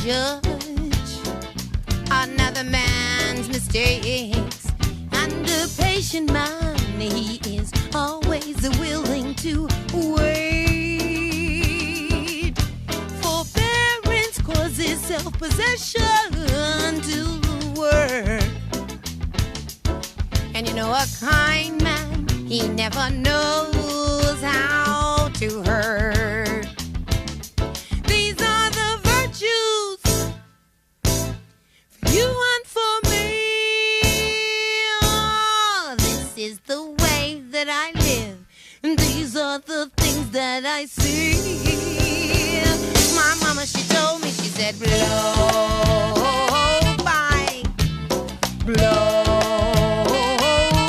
judge another man's mistakes, and a patient mind, he is always willing to wait. Forbearance causes self-possession to work, and you know a kind man, he never knows how to hurt. These are the virtues for you and for me. Oh, this is the way that I live, and these are the things that I see. My mama, she told me, she said, blow by, blow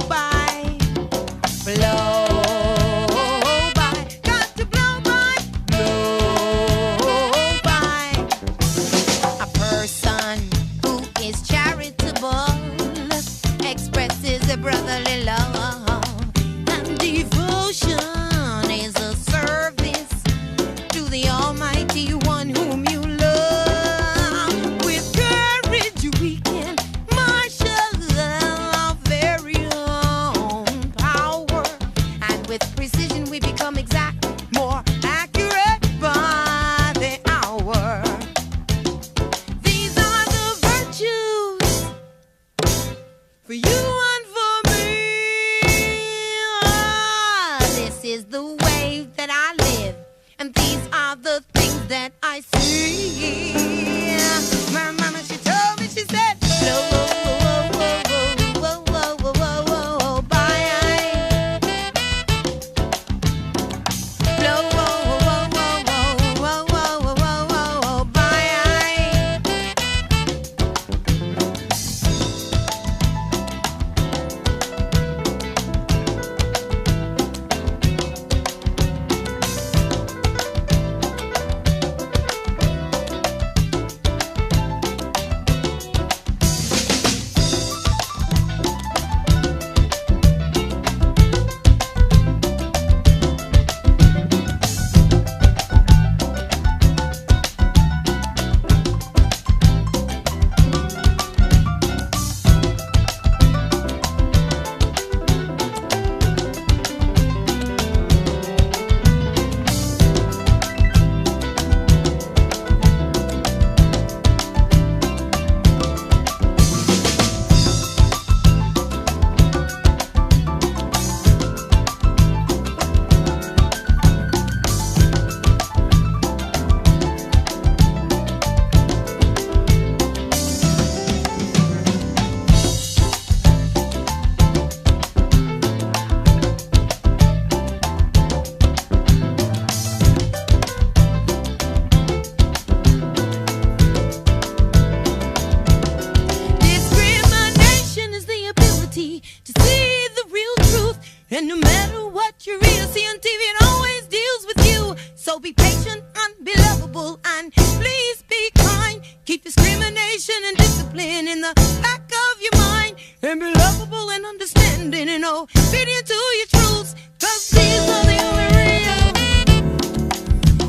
by, blow. Brotherly love and devotion is a service to the Almighty One whom you love. With courage we can marshal our very own power, and with precision we become exact, more accurate by the hour. These are the virtues for you. Is the way that I live, and these are the things that I see. My mama, she told me, she said, blow, by, blow, by. To see the real truth, and no matter what you read or see on TV, it always deals with you. So be patient and be lovable, and please be kind. Keep discrimination and discipline in the back of your mind, and be lovable and understanding and obedient to your truths, 'cause these are the only real.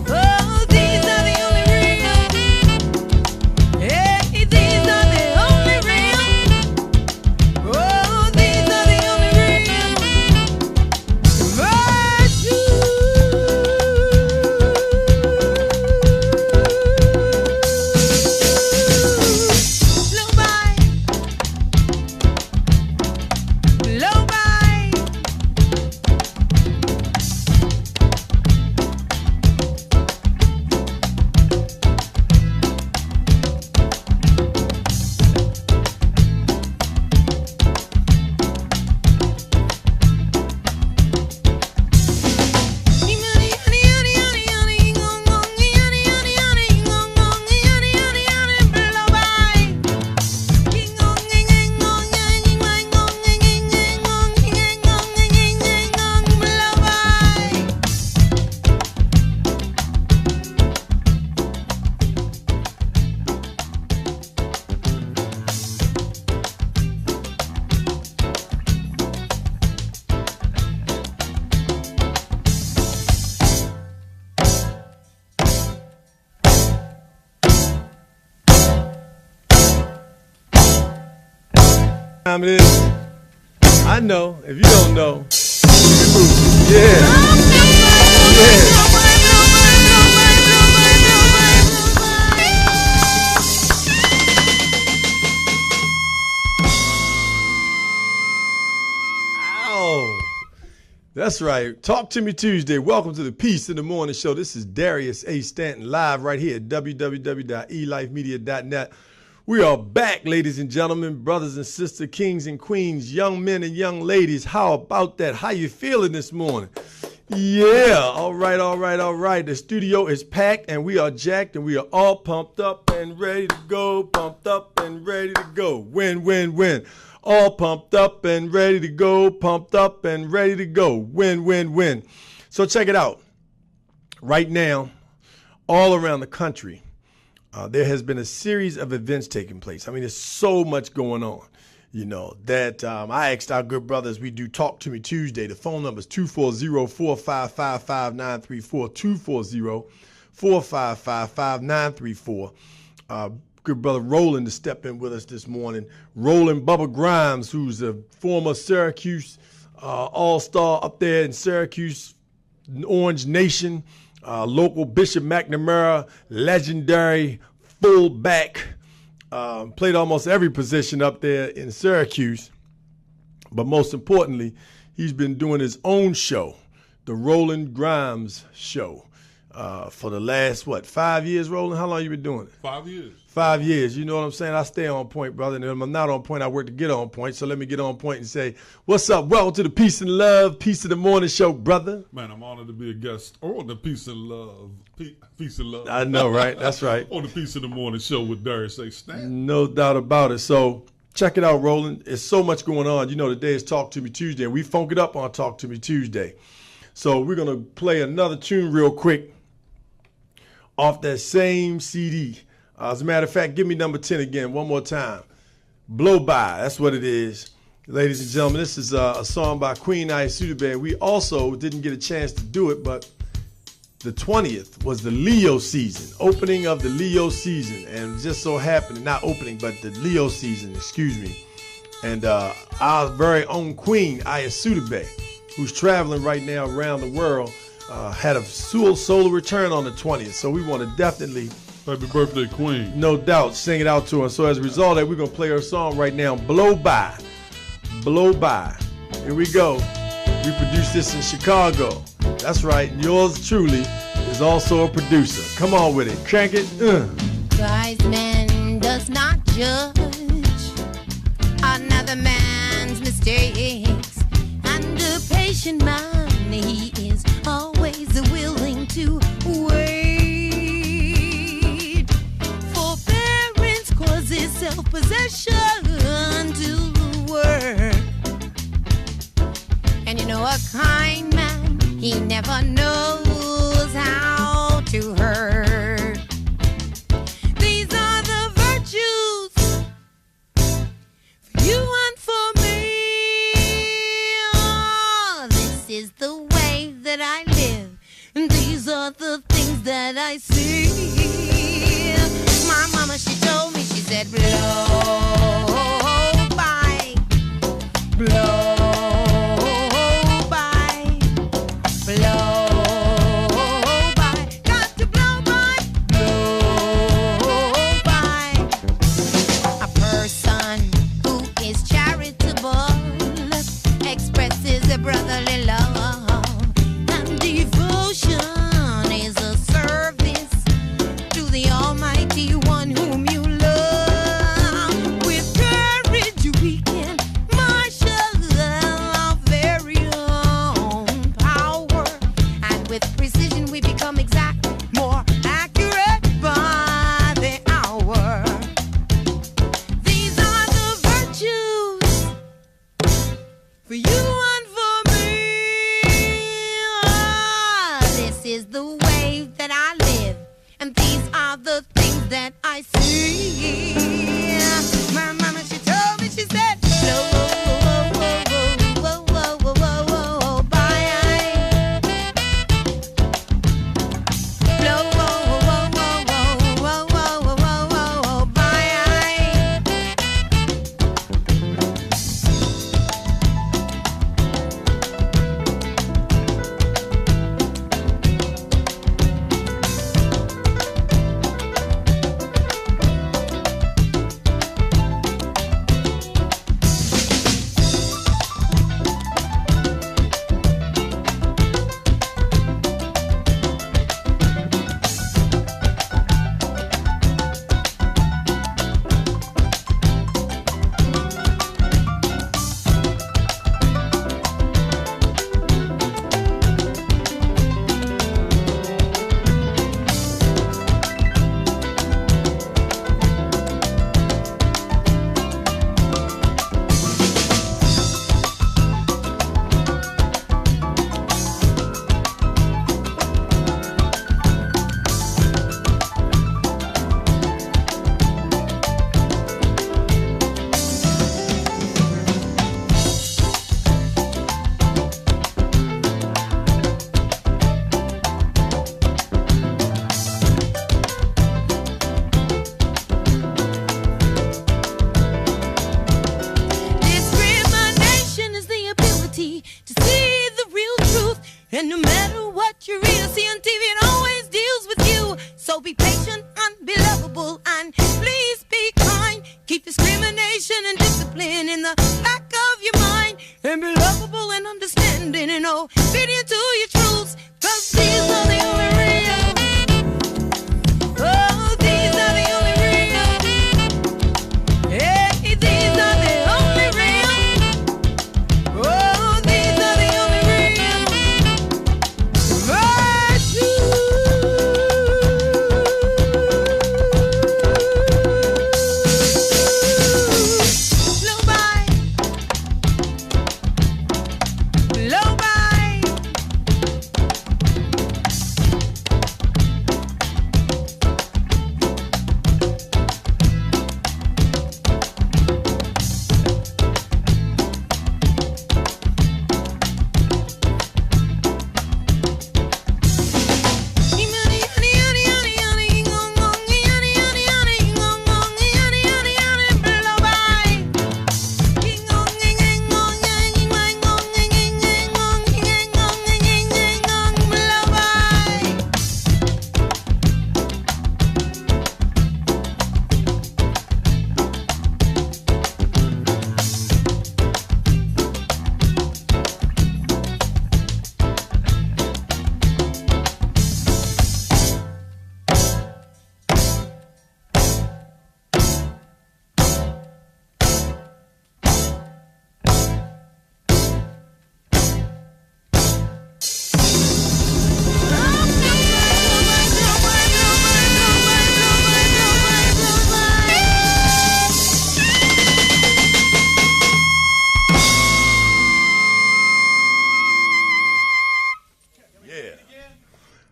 Oh, these are the only real. Hey, these are the only real. Oh, Time it is. I know. If you don't know, yeah. Ow. That's right. Talk to me Tuesday. Welcome to the Peace in the Morning Show. This is Darius A. Stanton live right here at www.elifemedia.net. We are back, ladies and gentlemen, brothers and sisters, kings and queens, young men and young ladies. How about that? How you feeling this morning? Yeah. All right. The studio is packed and we are jacked and we are all pumped up and ready to go. Pumped up and ready to go. Win. All pumped up and ready to go. Pumped up and ready to go. Win. So check it out. Right now, all around the country, there has been a series of events taking place. I mean, there's so much going on, that I asked our good brothers, we do Talk to Me Tuesday. The phone number is 240-455-5934, 240-455-5934. Good brother Roland to step in with us this morning. Roland Bubba Grimes, who's a former Syracuse all-star up there in Syracuse, Orange Nation, local Bishop McNamara, legendary fullback, played almost every position up there in Syracuse. But most importantly, he's been doing his own show, the Roland Grimes Show, for the last, 5 years, Roland? How long you been doing it? 5 years. 5 years. You know what I'm saying? I stay on point, brother. And if I'm not on point, I work to get on point. So let me get on point and say, what's up? Welcome to the Peace and Love, Peace of the Morning Show, brother. Man, I'm honored to be a guest on the Peace and Love. Peace and Love. I know, right? That's right. On the Peace of the Morning Show with Darius A. Stanton. No doubt about it. So check it out, Roland. There's so much going on. Today is Talk to Me Tuesday, and we funk it up on Talk to Me Tuesday. So we're going to play another tune real quick off that same CD. As a matter of fact, give me number 10 again, one more time. Blow By, that's what it is. Ladies and gentlemen, this is a song by Queen Ayesudebe. We also didn't get a chance to do it, but the 20th was the Leo season, opening of the Leo season. And just so happened, not opening, but the Leo season, excuse me. And our very own Queen Ayesudebe, who's traveling right now around the world, had a solar return on the 20th. So we want to definitely... Happy birthday, Queen. No doubt. Sing it out to her. So as a result of that, we're going to play her song right now, Blow By. Blow By. Here we go. We produced this in Chicago. That's right. Yours truly is also a producer. Come on with it. Crank it. Wise man does not judge another man's mistakes, and a patient man, he is always willing to wait. Forbearance causes self-possession to work, and a kind man, he never knows how to hurt. These are the virtues for you and for me. Oh, this is the way that I live, and these are the things that I see. My mama, she told me, she said, blow by, blow by, blow by, got to blow by, blow by. A person who is charitable expresses a brotherly love, and devotion is a service to the Almighty One whom you love. With courage we can marshal our very own power, and with precision we become exact, more accurate by the hour. These are the virtues for you and for me. Ah, this is the way that I live, and these are the things that I see. My mama, she told me, she said, blow by, blow by. and be lovable and understanding and obedient to your truths. 'Cause these are the only real. Oh, these are the only real. Hey, these are the only real. Oh, these are the only real. Blow by. Blow by.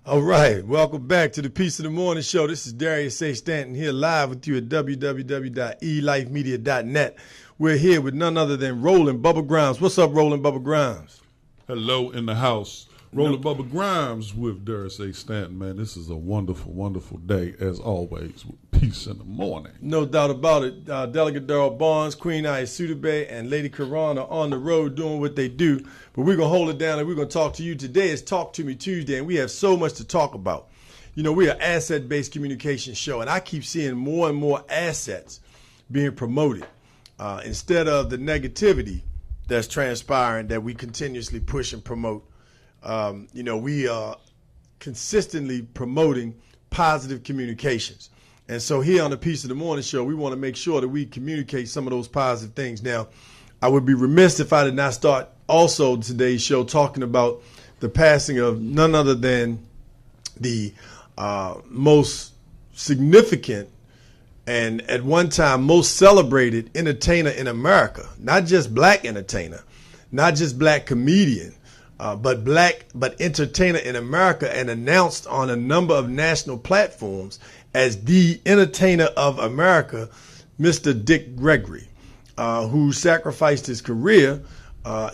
All right, welcome back to the Peace of the Morning Show. This is Darius A. Stanton here live with you at www.elifemedia.net. We're here with none other than Roland Bubba Grimes. What's up, Roland Bubba Grimes? Hello in the house. Rolling Bubba Grimes with Darius A. Stanton, man. This is a wonderful, wonderful day, as always, with peace in the morning. No doubt about it. Delegate Darrell Barnes, Queen Ayasudebe, and Lady Karan are on the road doing what they do. But we're going to hold it down and we're going to talk to you. Today is Talk to Me Tuesday, and we have so much to talk about. You know, we're an asset-based communication show, and I keep seeing more and more assets being promoted instead of the negativity that's transpiring that we continuously push and promote. You know, we are consistently promoting positive communications. And so here on the Peace of the Morning Show, we want to make sure that we communicate some of those positive things. Now, I would be remiss if I did not start also today's show talking about the passing of none other than the most significant and at one time most celebrated entertainer in America. Not just black entertainer, not just black comedian, but entertainer in America, and announced on a number of national platforms as the entertainer of America, Mr. Dick Gregory, who sacrificed his career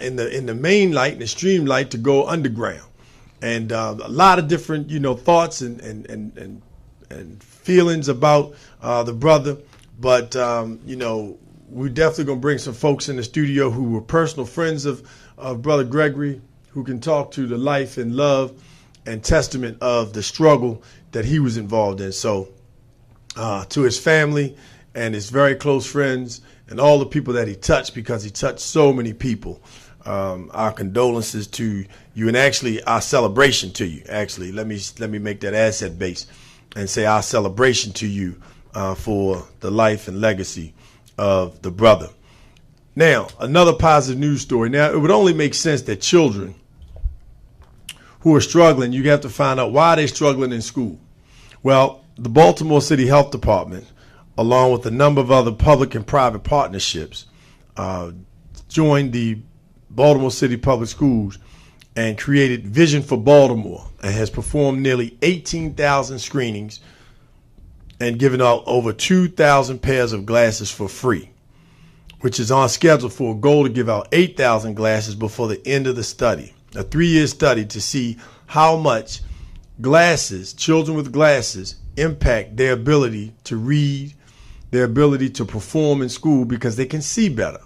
in the main light and the stream light to go underground. And a lot of different, thoughts and feelings about the brother. But, we're definitely going to bring some folks in the studio who were personal friends of Brother Gregory, who can talk to the life and love and testament of the struggle that he was involved in. So to his family and his very close friends and all the people that he touched, because he touched so many people, our condolences to you, and actually our celebration to you. Actually, let me make that asset base and say our celebration to you for the life and legacy of the brother. Now, another positive news story. Now, it would only make sense that children who are struggling, you have to find out why they're struggling in school. Well, the Baltimore City Health Department, along with a number of other public and private partnerships, joined the Baltimore City Public Schools and created Vision for Baltimore, and has performed nearly 18,000 screenings and given out over 2,000 pairs of glasses for free, which is on schedule for a goal to give out 8,000 glasses before the end of the study. A 3-year study to see how much children with glasses impact their ability to read, their ability to perform in school, because they can see better.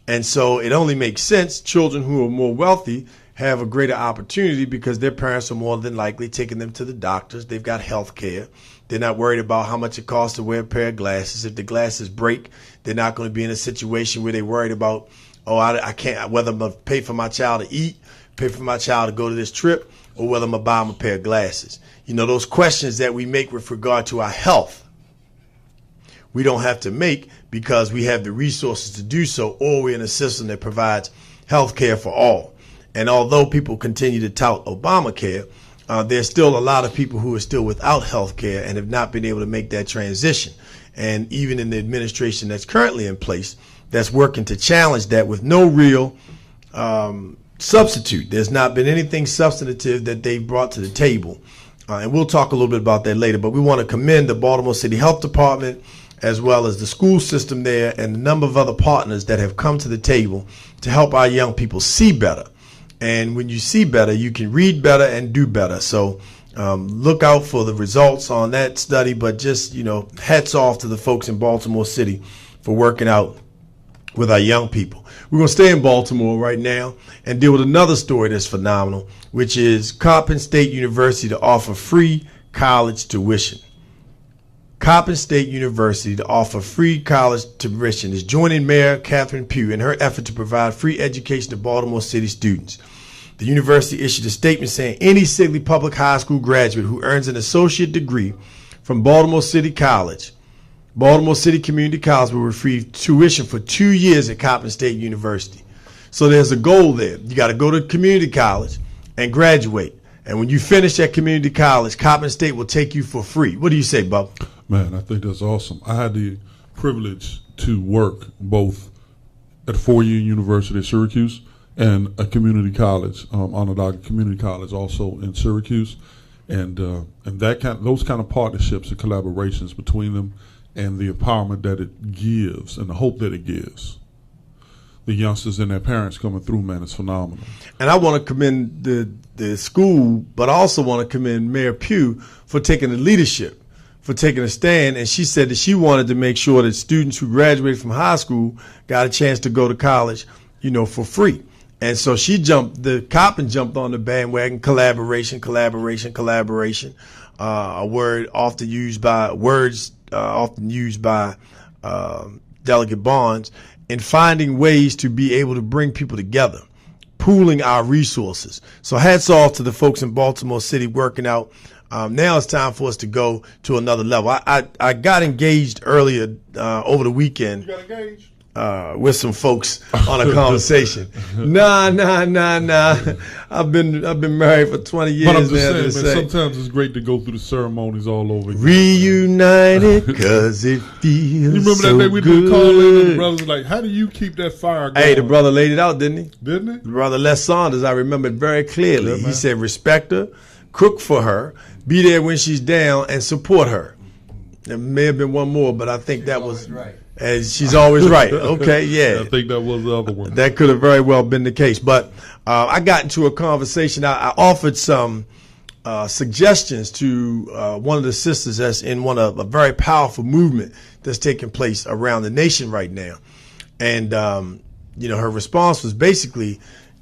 And so it only makes sense children who are more wealthy have a greater opportunity because their parents are more than likely taking them to the doctors. They've got health care. They're not worried about how much it costs to wear a pair of glasses. If the glasses break, they're not going to be in a situation where they're worried about Oh, I can't, whether I'm going to pay for my child to eat, pay for my child to go to this trip, or whether I'm going to buy them a pair of glasses. You know, those questions that we make with regard to our health, we don't have to make because we have the resources to do so, or we're in a system that provides health care for all. And although people continue to tout Obamacare, there's still a lot of people who are still without health care and have not been able to make that transition. And even in the administration that's currently in place, that's working to challenge that with no real substitute. There's not been anything substantive that they've brought to the table. And we'll talk a little bit about that later. But we want to commend the Baltimore City Health Department, as well as the school system there and a number of other partners that have come to the table to help our young people see better. And when you see better, you can read better and do better. So look out for the results on that study. But just, you know, hats off to the folks in Baltimore City for working out with our young people. We're going to stay in Baltimore right now and deal with another story that's phenomenal, which is Coppin State University to offer free college tuition. Coppin State University to offer free college tuition is joining Mayor Catherine Pugh in her effort to provide free education to Baltimore City students. The university issued a statement saying any Sigley Public High School graduate who earns an associate degree from Baltimore City College, Baltimore City Community College, will receive tuition for 2 years at Coppin State University. So there's a goal there. You got to go to community college and graduate. And when you finish at community college, Coppin State will take you for free. What do you say, Bubba? Man, I think that's awesome. I had the privilege to work both at four-year University of Syracuse and a community college, Onondaga Community College, also in Syracuse, and those kind of partnerships and collaborations between them, and the empowerment that it gives, and the hope that it gives the youngsters and their parents coming through, man, is phenomenal. And I want to commend the school, but I also want to commend Mayor Pugh for taking the leadership, for taking a stand. And she said that she wanted to make sure that students who graduated from high school got a chance to go to college, you know, for free. And so Coppin jumped on the bandwagon, collaboration, a word often used by Delegate Barnes, in finding ways to be able to bring people together, pooling our resources. So hats off to the folks in Baltimore City working out. Now it's time for us to go to another level. I got engaged earlier over the weekend. You got engaged? With some folks on a conversation. Nah. I've been married for 20 years. But I'm just saying, man, say, sometimes it's great to go through the ceremonies all over again. Reunited, cause it feels you remember so that day we did call in and the brothers were like, how do you keep that fire going? Hey, the brother laid it out, didn't he? Didn't he? The brother Les Saunders, I remember it very clearly. Yeah, he said, respect her, cook for her, be there when she's down, and support her. There may have been one more, but I think that was right. And she's always right. Okay, yeah. I think that was the other one. That could have very well been the case. But I got into a conversation. I offered some suggestions to one of the sisters that's in a very powerful movement that's taking place around the nation right now. And, her response was basically,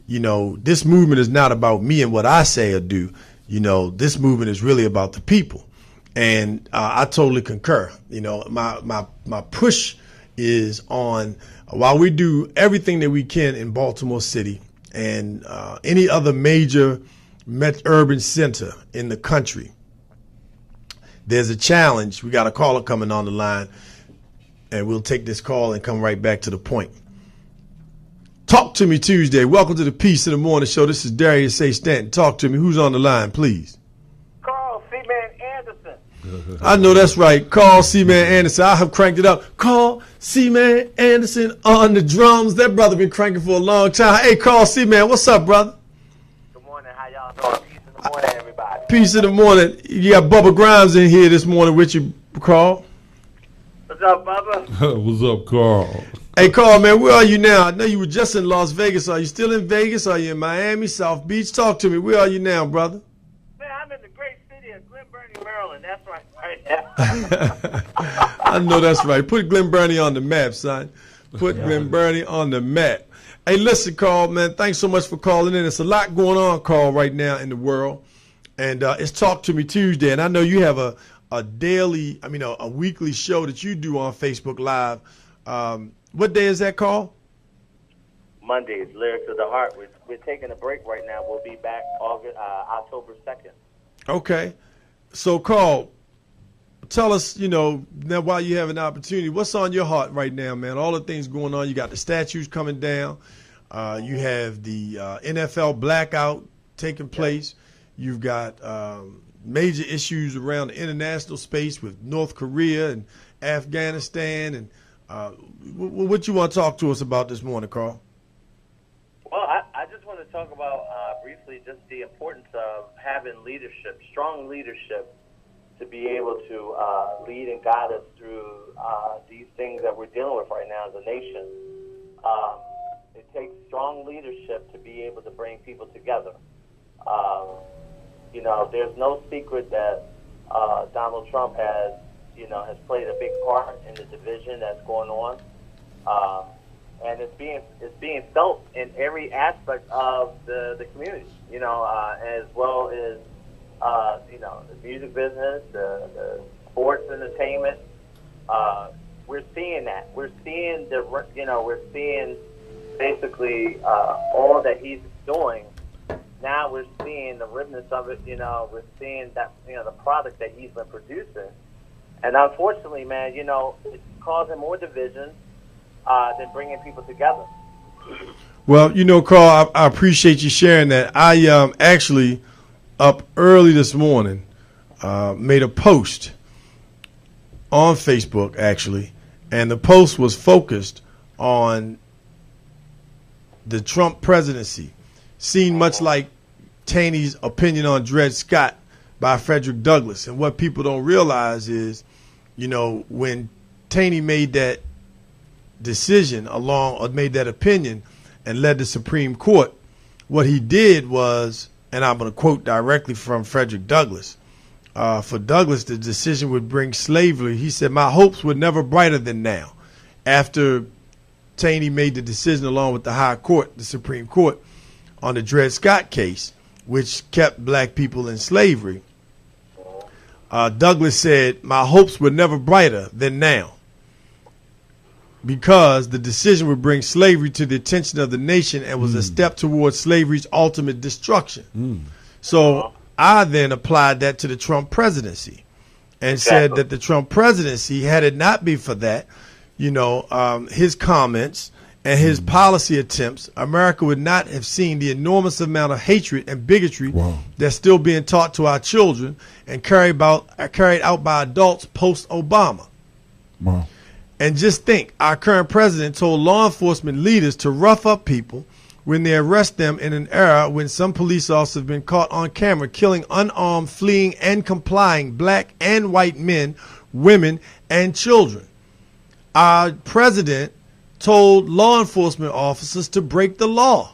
this movement is not about me and what I say or do. This movement is really about the people. And I totally concur. My push is on, while we do everything that we can in Baltimore City and any other major urban center in the country, there's a challenge. We got a caller coming on the line, and we'll take this call and come right back to the point. Talk to me Tuesday. Welcome to the Peace in the Morning Show. This is Darius A. Stanton. Talk to me. Who's on the line, please? Carl C-Man Anderson. I know that's right. Carl C-Man Anderson. I have cranked it up. Carl C-Man Anderson on the drums. That brother been cranking for a long time. Hey, Carl C-Man, what's up, brother? Good morning. How y'all doing? Peace in the morning, everybody. Peace in the morning. You got Bubba Grimes in here this morning with you, Carl. What's up, Bubba? What's up, Carl? Hey, Carl, man, where are you now? I know you were just in Las Vegas. Are you still in Vegas? Are you in Miami, South Beach? Talk to me. Where are you now, brother? Man, I'm in the great city of Glen Burnie, Maryland. That's right now. I know that's right. Put Glen Burnie on the map, son. Put Glen Burnie on the map. Hey, listen, Carl, man, thanks so much for calling in. It's a lot going on, Carl, right now in the world. And it's Talk to Me Tuesday. And I know you have a weekly show that you do on Facebook Live. What day is that, Carl? Mondays, Lyrics of the Heart. We're taking a break right now. We'll be back October 2nd. Okay. So, Carl, tell us, now while you have an opportunity, what's on your heart right now, man? All the things going on. You got the statues coming down. You have the NFL blackout taking place. You've got major issues around the international space with North Korea and Afghanistan. And what you want to talk to us about this morning, Carl? Well, I just want to talk about briefly just the importance of having leadership, strong leadership, to be able to lead and guide us through these things that we're dealing with right now as a nation. It takes strong leadership to be able to bring people together. There's no secret that Donald Trump has played a big part in the division that's going on. And it's being felt in every aspect of the community, as well as the music business, the sports entertainment. We're seeing that. We're seeing we're seeing basically all that he's doing. Now we're seeing the remnants of it. We're seeing that the product that he's been producing, and unfortunately, man, it's causing more division than bringing people together. Well, Carl, I appreciate you sharing that. I actually up early this morning made a post on Facebook, actually, and the post was focused on the Trump presidency, seen much like Taney's opinion on Dred Scott by Frederick Douglass. And what people don't realize is, when Taney made that decision made that opinion and led the Supreme Court, what he did was, and I'm going to quote directly from Frederick Douglass, for Douglass, the decision would bring slavery. He said, "My hopes were never brighter than now." After Taney made the decision along with the High Court, the Supreme Court, on the Dred Scott case, which kept black people in slavery, Douglass said, "My hopes were never brighter than now, because the decision would bring slavery to the attention of the nation and was a step towards slavery's ultimate destruction." So I then applied that to the Trump presidency and said that the Trump presidency, had it not been for that, his comments and his policy attempts, America would not have seen the enormous amount of hatred and bigotry that's still being taught to our children and carried out by adults post-Obama. Wow. And just think, our current president told law enforcement leaders to rough up people when they arrest them in an era when some police officers have been caught on camera killing unarmed, fleeing, and complying black and white men, women, and children. Our president told law enforcement officers to break the law.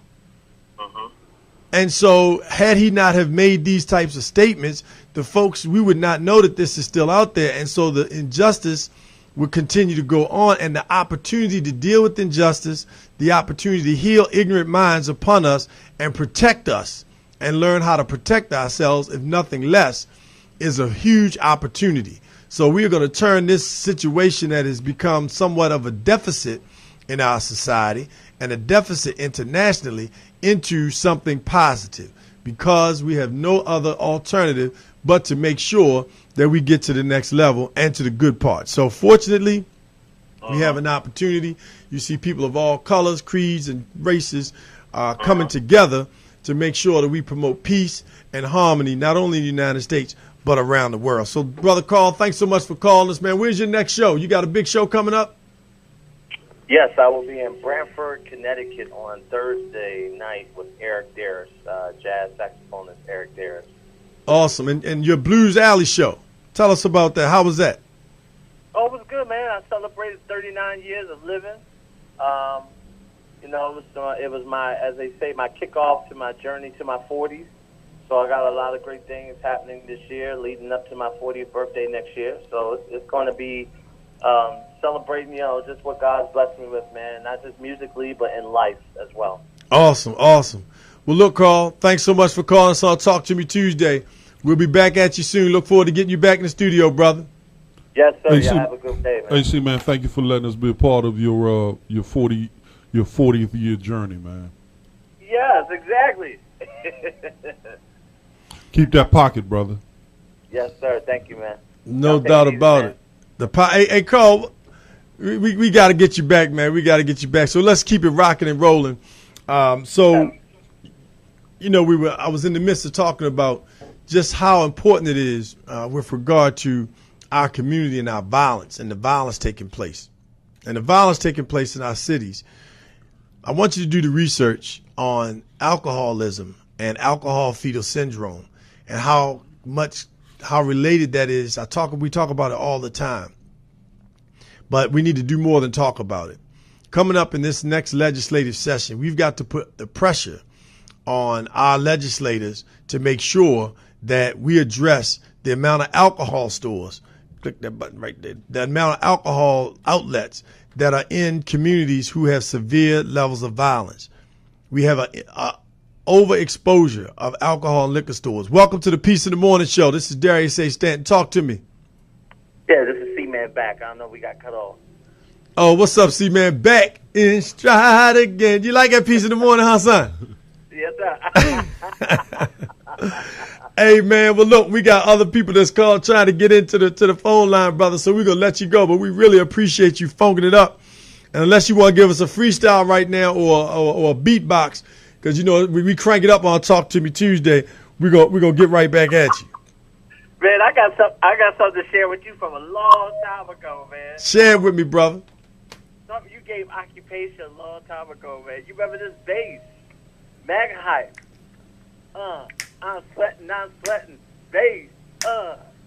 And so had he not have made these types of statements, we would not know that this is still out there. And so the injustice would continue to go on, and the opportunity to deal with injustice, the opportunity to heal ignorant minds upon us and protect us and learn how to protect ourselves, if nothing less, is a huge opportunity. So we are going to turn this situation that has become somewhat of a deficit in our society and a deficit internationally into something positive, because we have no other alternative but to make sure that we get to the next level and to the good part. So fortunately, we have an opportunity. You see people of all colors, creeds, and races coming together to make sure that we promote peace and harmony, not only in the United States, but around the world. So, Brother Carl, thanks so much for calling us, man. Where's your next show? You got a big show coming up? Yes, I will be in Brantford, Connecticut on Thursday night with Eric Darris, jazz saxophonist Eric Darris. Awesome. And your Blues Alley show, tell us about that. How was that? Oh, it was good, man. I celebrated 39 years of living. It was my, as they say, my kickoff to my journey to my 40s. So I got a lot of great things happening this year, leading up to my 40th birthday next year. So it's going to be celebrating, just what God's blessed me with, man. Not just musically, but in life as well. Awesome, awesome. Well, look, Carl, thanks so much for calling us on Talk to Me Tuesday. We'll be back at you soon. Look forward to getting you back in the studio, brother. Yes, sir. Hey, Y'all have a good day, man. Hey, man, thank you for letting us be a part of your your 40th year journey, man. Yes, exactly. Keep that pocket, brother. Yes, sir. Thank you, man. No Take doubt it easy, about man. it. Hey, Carl, we got to get you back, man. We got to get you back. So let's keep it rocking and rolling. You know, I was in the midst of talking about just how important it is with regard to our community and our violence and the violence taking place. And the violence taking place in our cities. I want you to do the research on alcoholism and alcohol fetal syndrome and how related that is. We talk about it all the time, but we need to do more than talk about it. Coming up in this next legislative session, we've got to put the pressure on our legislators to make sure that we address the amount of alcohol stores. Click that button right there. The amount of alcohol outlets that are in communities who have severe levels of violence. We have a overexposure of alcohol and liquor stores. Welcome to the Peace in the Morning Show. This is Darius A. Stanton. Talk to me. Yeah, this is C-Man back. I don't know, we got cut off. Oh, what's up, C-Man? Back in stride again. You like that Peace in the Morning, huh, son? Yes, sir. Hey, man, well, look, we got other people that's called trying to get into the phone line, brother, so we're going to let you go. But we really appreciate you funking it up. And unless you want to give us a freestyle right now or a beatbox, because, you know, we crank it up on Talk to Me Tuesday, we're gonna get right back at you. Man, I got something to share with you from a long time ago, man. Share it with me, brother. Something you gave occupation a long time ago, man. You remember this bass? Mega hype. I'm sweating, bass,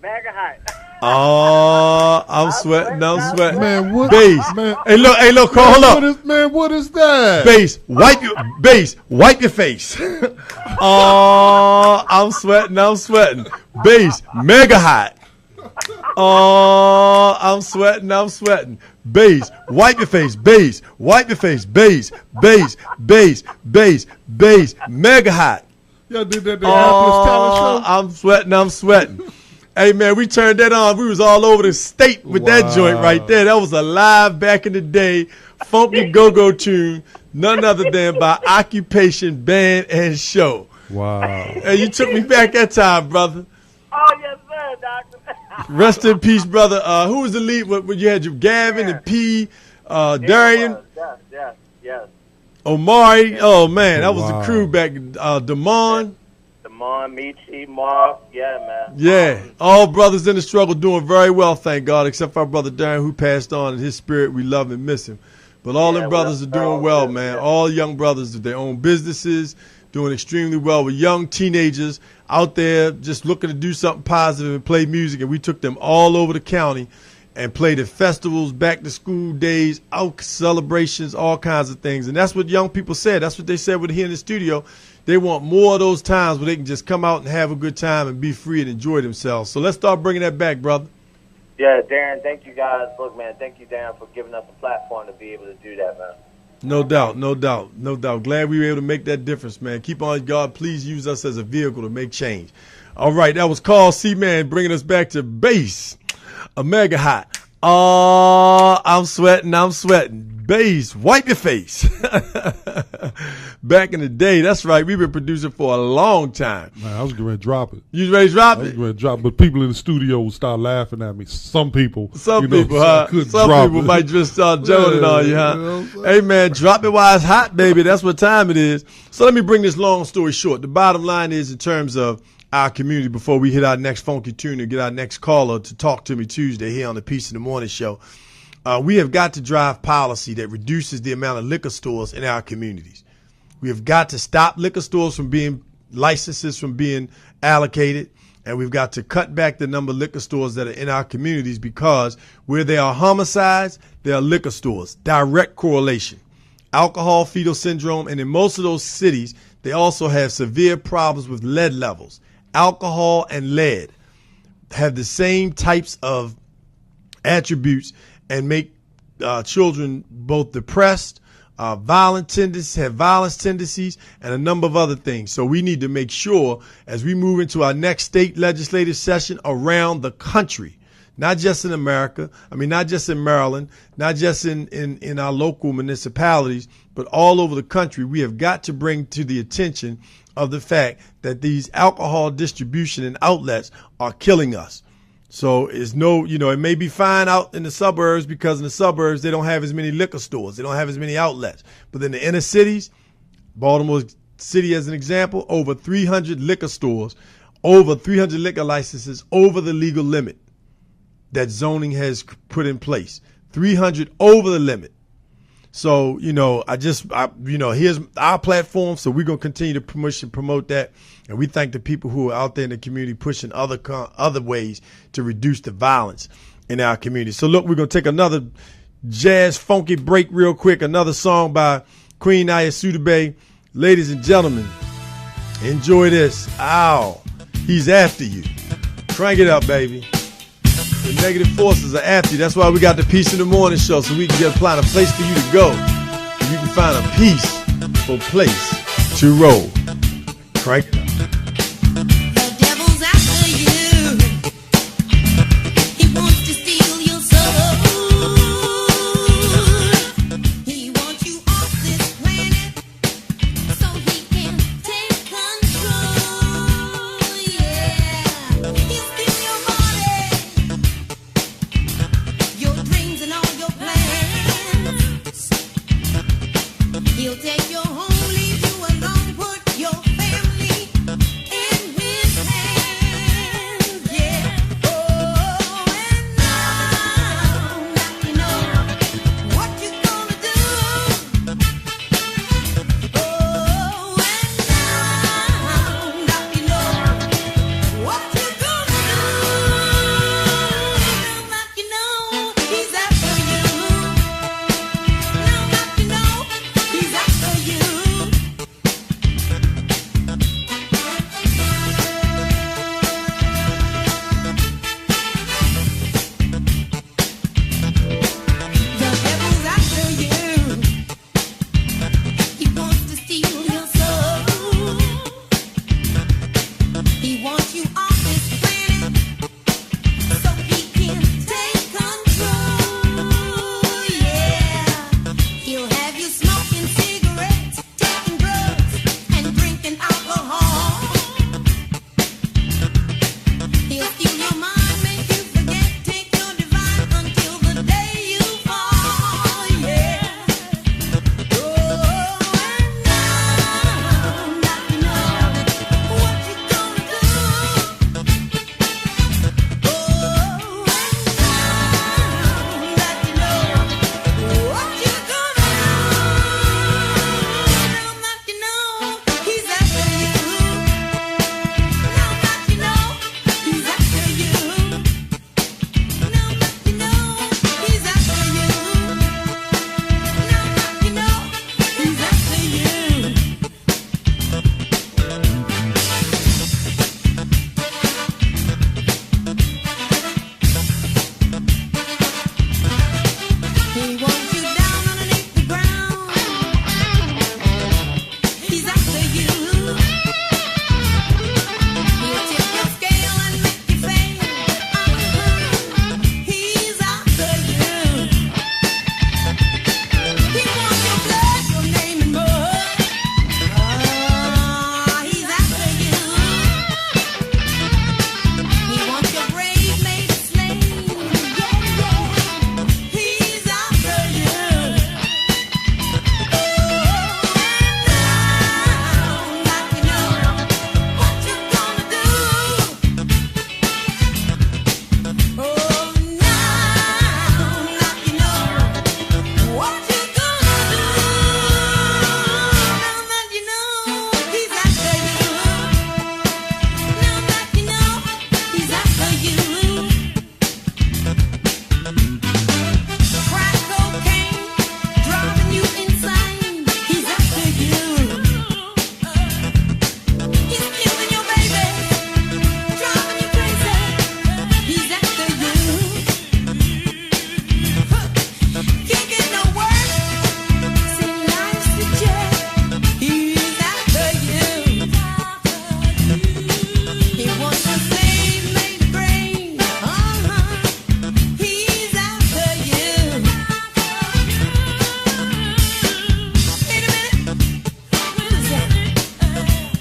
mega hype. Oh, I'm sweating. Man, what? Bass. Man, Hey, look, Carl, hold up. What is that? Bass, wipe your face. Oh, I'm sweating. Bass, mega hot. Oh, I'm sweating. Bass, wipe your face. Bass, wipe your face. Bass, mega hot. Y'all did that at the Indianapolis talent show? I'm sweating. Hey, man, we turned that on. We was all over the state with that joint right there. That was a live back in the day, funky go-go tune, none other than by Occupation Band and Show. Wow. Hey, you took me back that time, brother. Oh, yes, sir, doctor. Rest in peace, brother. Who was the lead? What you had? Gavin and P, Darian, Yes. Omari. Oh, man, that was the crew back. Damon. Damon, Michi, Mark. Yeah, man. Yeah, all brothers in the struggle doing very well, thank God, except for our brother Darren who passed on. In his spirit, we love and miss him. But all them brothers are doing well, man. All young brothers with their own businesses, doing extremely well with young teenagers out there just looking to do something positive and play music. And we took them all over the county and played at festivals, back to school days, out celebrations, all kinds of things. And that's what young people said. That's what they said with here in the studio. They want more of those times where they can just come out and have a good time and be free and enjoy themselves. So let's start bringing that back, brother. Yeah, Darren, thank you guys. Look, man, thank you, Darren, for giving us a platform to be able to do that, man. No doubt. Glad we were able to make that difference, man. Keep on, God. Please use us as a vehicle to make change. All right, that was Carl C-Man bringing us back to bass. A mega hot. Oh, I'm sweating. Bass, wipe your face. Back in the day, that's right. We've been producing for a long time. Man, I was going to drop it. You ready to drop it? But people in the studio will start laughing at me. Some people, huh? Some people might just start joking on you, huh? You know hey, man, drop it while it's hot, baby. That's what time it is. So let me bring this long story short. The bottom line is, in terms of our community, before we hit our next funky tune and get our next caller to Talk to Me Tuesday here on the Peace in the Morning Show, we have got to drive policy that reduces the amount of liquor stores in our communities. We have got to stop liquor stores from being licenses from being allocated, and we've got to cut back the number of liquor stores that are in our communities, because where there are homicides, there are liquor stores. Direct correlation. Alcohol fetal syndrome, and in most of those cities, they also have severe problems with lead levels. Alcohol and lead have the same types of attributes and make children both depressed, violent tendencies, and a number of other things. So we need to make sure, as we move into our next state legislative session around the country, not just in America. I mean, not just in Maryland, not just in our local municipalities, but all over the country. We have got to bring to the attention of the fact that these alcohol distribution and outlets are killing us. So it's no, it may be fine out in the suburbs because in the suburbs, they don't have as many liquor stores. They don't have as many outlets. But in the inner cities, Baltimore City as an example, over 300 liquor stores, over 300 liquor licenses over the legal limit that zoning has put in place. 300 over the limit. So, here's our platform. So we're going to continue to promote that. And we thank the people who are out there in the community pushing other ways to reduce the violence in our community. So look, we're going to take another jazz funky break real quick. Another song by Queen Aya Sudebe. Ladies and gentlemen, enjoy this. Ow, he's after you. Crank it up, baby. The negative forces are after you. That's why we got the Peace in the Morning show, so we can get a place for you to go. You can find a peaceful place to roll. Crank it up. The devil's after you. He wants to steal your soul. He wants you off this planet so he can take control. Yeah, he'll steal your body, your dreams and all your plans. He'll take your home, leave you alone, put your family in his hands. Yeah. Oh, and now you know what you're gonna do. Oh, and now you know what you're gonna do. Now that you know he's after you. Now that you know he's after you.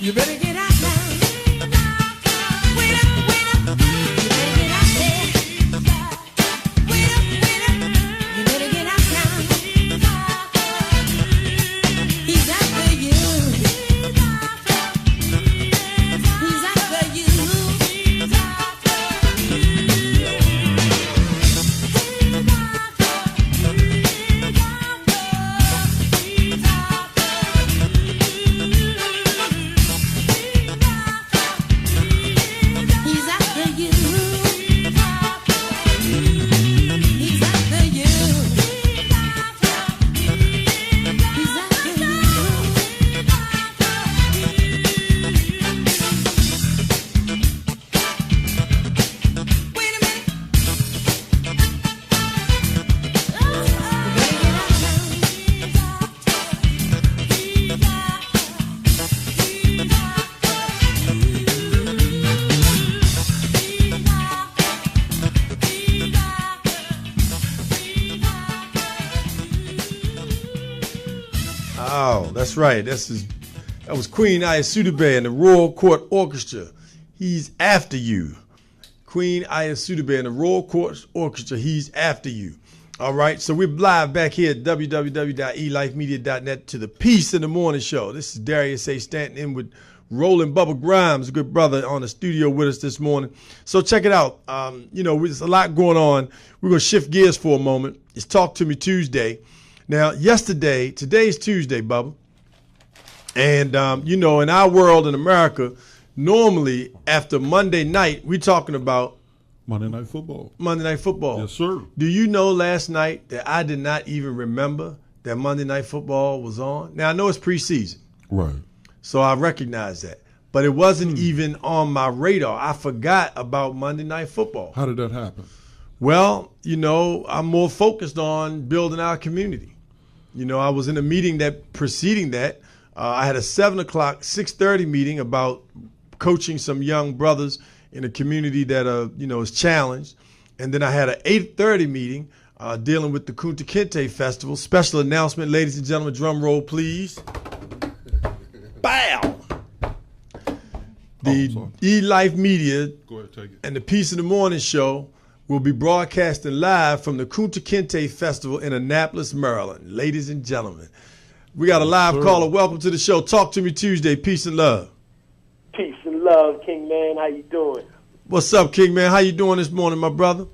You better get out now. Wait up, wait up. You better get out there. Wait up, wait up. You better get out now. He's after you. He's after you. He's after you. He's after you. He's after you. Wait a minute. Oh, that's right. That was Queen Ayasudebe and the Royal Court Orchestra. He's after you. Queen Ayasudebe and the Royal Court Orchestra. He's after you. All right. So we're live back here at www.elifemedia.net to the Peace in the Morning Show. This is Darius A. Stanton in with Roland Bubba Grimes, a good brother, on the studio with us this morning. So check it out. There's a lot going on. We're going to shift gears for a moment. It's Talk to Me Tuesday. Now, today's Tuesday, Bubba. And, in our world in America, normally after Monday night, we're talking about Monday Night Football. Monday Night Football. Yes, sir. Do you know last night that I did not even remember that Monday Night Football was on? Now, I know it's preseason. Right. So I recognize that. But it wasn't even on my radar. I forgot about Monday Night Football. How did that happen? Well, I'm more focused on building our community. I was in a meeting preceding that. I had a 7 o'clock, 6:30 meeting about coaching some young brothers in a community that, is challenged. And then I had an 8:30 meeting dealing with the Kunta Kinte Festival. Special announcement, ladies and gentlemen, drum roll, please. Bow! The E-Life Media Go ahead, take it. and the Peace in the Morning Show will be broadcasting live from the Kunta Kinte Festival in Annapolis, Maryland. Ladies and gentlemen, we got a live caller. Welcome to the show. Talk to Me Tuesday. Peace and love. Peace and love, King Man. How you doing? What's up, King Man? How you doing this morning, my brother?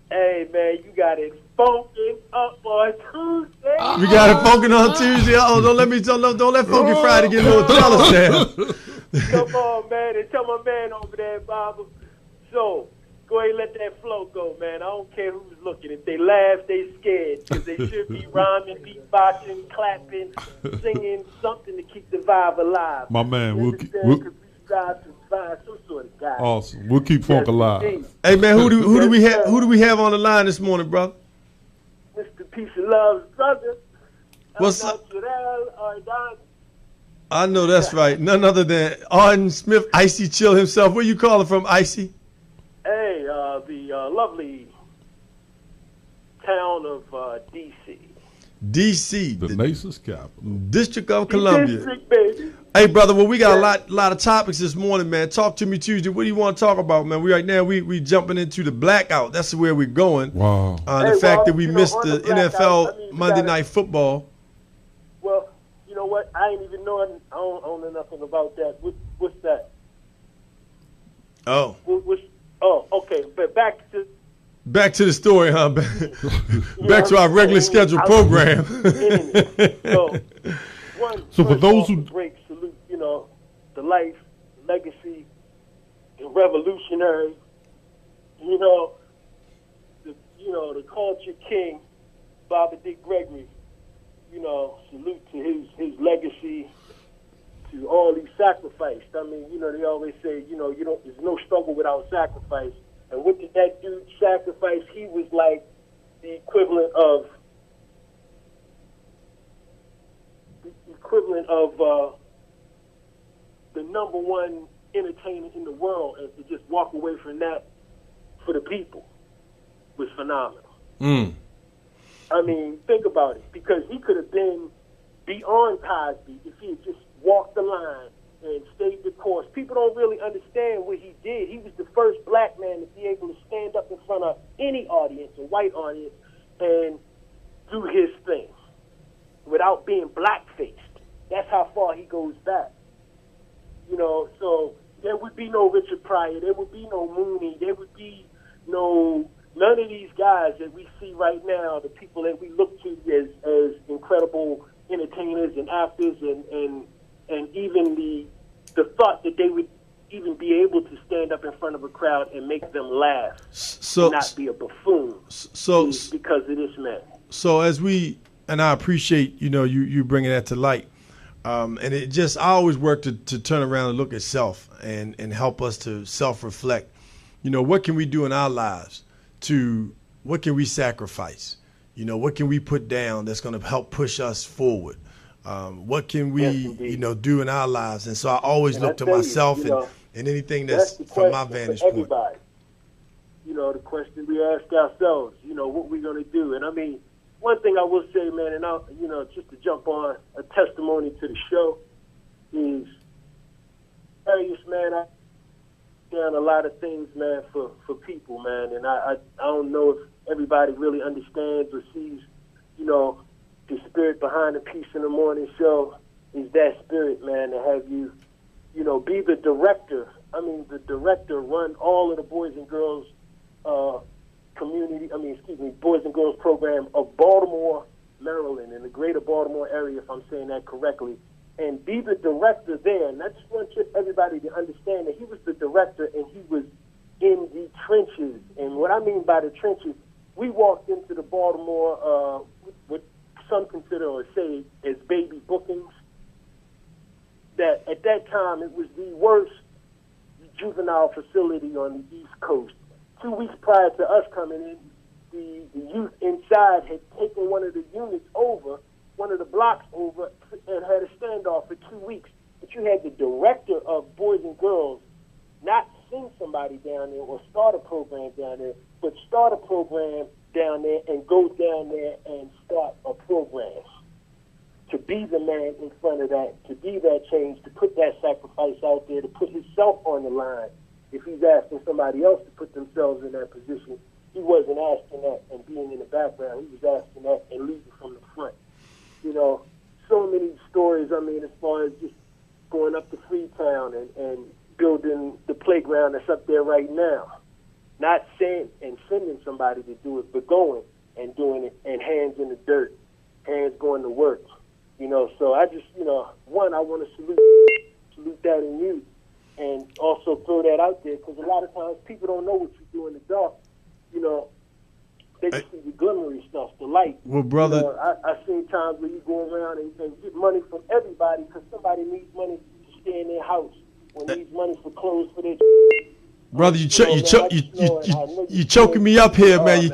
Hey, man, you got it funkin' up on Tuesday. We got it funkin' on Tuesday. Oh, don't let Funky Friday get a little jealous there. Come on, man, and tell my man over there, Baba. So, go ahead and let that flow go, man. I don't care who's looking. If they laugh, they scared. Because they should be rhyming, beatboxing, clapping, singing, something to keep the vibe alive. My man, we'll strive to find some sort of guy. Awesome. We'll keep funk alive. Hey, man, who do we have on the line this morning, brother? Mr. Peace and Love's brother. What's up? I know that's right. None other than Arden Smith, Icy Chill himself. Where you calling from, Icy? Hey, the lovely town of D.C. D.C. The nation's capital. District of Columbia. District, baby. Hey, brother, well, we got a lot of topics this morning, man. Talk to Me Tuesday. What do you want to talk about, man? Right now, we jumping into the blackout. That's where we're going. Wow. The fact that we missed the NFL Monday Night Football. Well, you know what? I ain't even know. I don't know nothing about that. What's that? Oh. Okay. But back to the story, huh? Back to our regular scheduled program. So for those who great salute, the life, legacy, the revolutionary, the culture king, Baba Dick Gregory. Salute to his legacy, to all he sacrificed. I mean, they always say, there's no struggle without sacrifice. And what did that dude sacrifice? He was like the equivalent of the number one entertainer in the world, and to just walk away from that for the people was phenomenal. I mean, think about it, because he could have been beyond Cosby if he had just walked the line and stayed don't really understand what he did. He was the first black man to be able to stand up in front of any audience, a white audience, and do his thing without being black-faced. That's how far he goes back. You know, so there would be no Richard Pryor, there would be no Mooney, there would be none of these guys that we see right now, the people that we look to as incredible entertainers and actors, and even the thought that they would even be able to stand up in front of a crowd and make them laugh, and not be a buffoon, because of this man. So and I appreciate, you bringing that to light. And it just, I always work to turn around and look at self and help us to self-reflect. What can we do in our lives what can we sacrifice? What can we put down that's going to help push us forward? What can we, do in our lives? And so I always look to myself and anything that's from my vantage point. The question we ask ourselves, what we're going to do. And I mean, one thing I will say, man, and I'll, just to jump on a testimony to the show, is Darius, man, I've done a lot of things, man, for people, man, and I don't know if everybody really understands or sees, the spirit behind the Peace in the Morning show is that spirit, man, to have you, be the director. I mean, the director, run all of the Boys and Girls Boys and Girls program of Baltimore, Maryland, in the greater Baltimore area, if I'm saying that correctly, and be the director there. And I just want everybody to understand that he was the director and he was in the trenches. And what I mean by the trenches, we walked into the Baltimore, what some consider or say as baby bookings, that at that time it was the worst juvenile facility on the East Coast. 2 weeks prior to us coming in, the youth inside had taken one of the units over, one of the blocks over, and had a standoff for 2 weeks. But you had the director of Boys and Girls not send somebody down there or start a program down there, but start a program down there and go down there and start a program. To be the man in front of that, to be that change, to put that sacrifice out there, to put himself on the line. If he's asking somebody else to put themselves in that position, he wasn't asking that and being in the background. He was asking that and leading from the front. So many stories, I mean, as far as just going up to Freetown and building the playground that's up there right now. Not saying and sending somebody to do it, but going and doing it, and hands in the dirt, hands going to work. So I just, one, I want to salute that in you, and also throw that out there, because a lot of times people don't know what you do in the dark. They just see the glimmery stuff, the light. Well, brother, I've seen times where you go around and get money from everybody because somebody needs money to stay in their house, or needs money for clothes for their. Brother, you choking me up here, man. You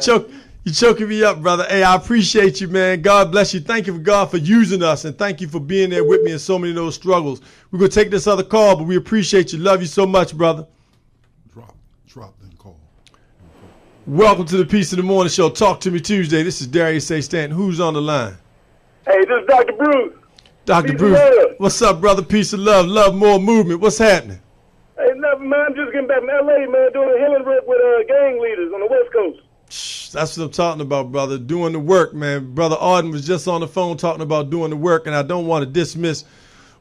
choking me up, brother. Hey, I appreciate you, man. God bless you. Thank you for God for using us, and thank you for being there with me in so many of those struggles. We're gonna take this other call, but we appreciate you. Love you so much, brother. Drop, then call. Welcome to the Peace in the Morning Show. Talk to me Tuesday. This is Darius A. Stanton. Who's on the line? Hey, this is Dr. Bruce. Dr. Peace Bruce. What's up, brother? Peace and love. Love more movement. What's happening? Hey, nothing, man. I'm just getting back from L.A., man, doing a healing work with gang leaders on the West Coast. That's what I'm talking about, brother. Doing the work, man. Brother Arden was just on the phone talking about doing the work, and I don't want to dismiss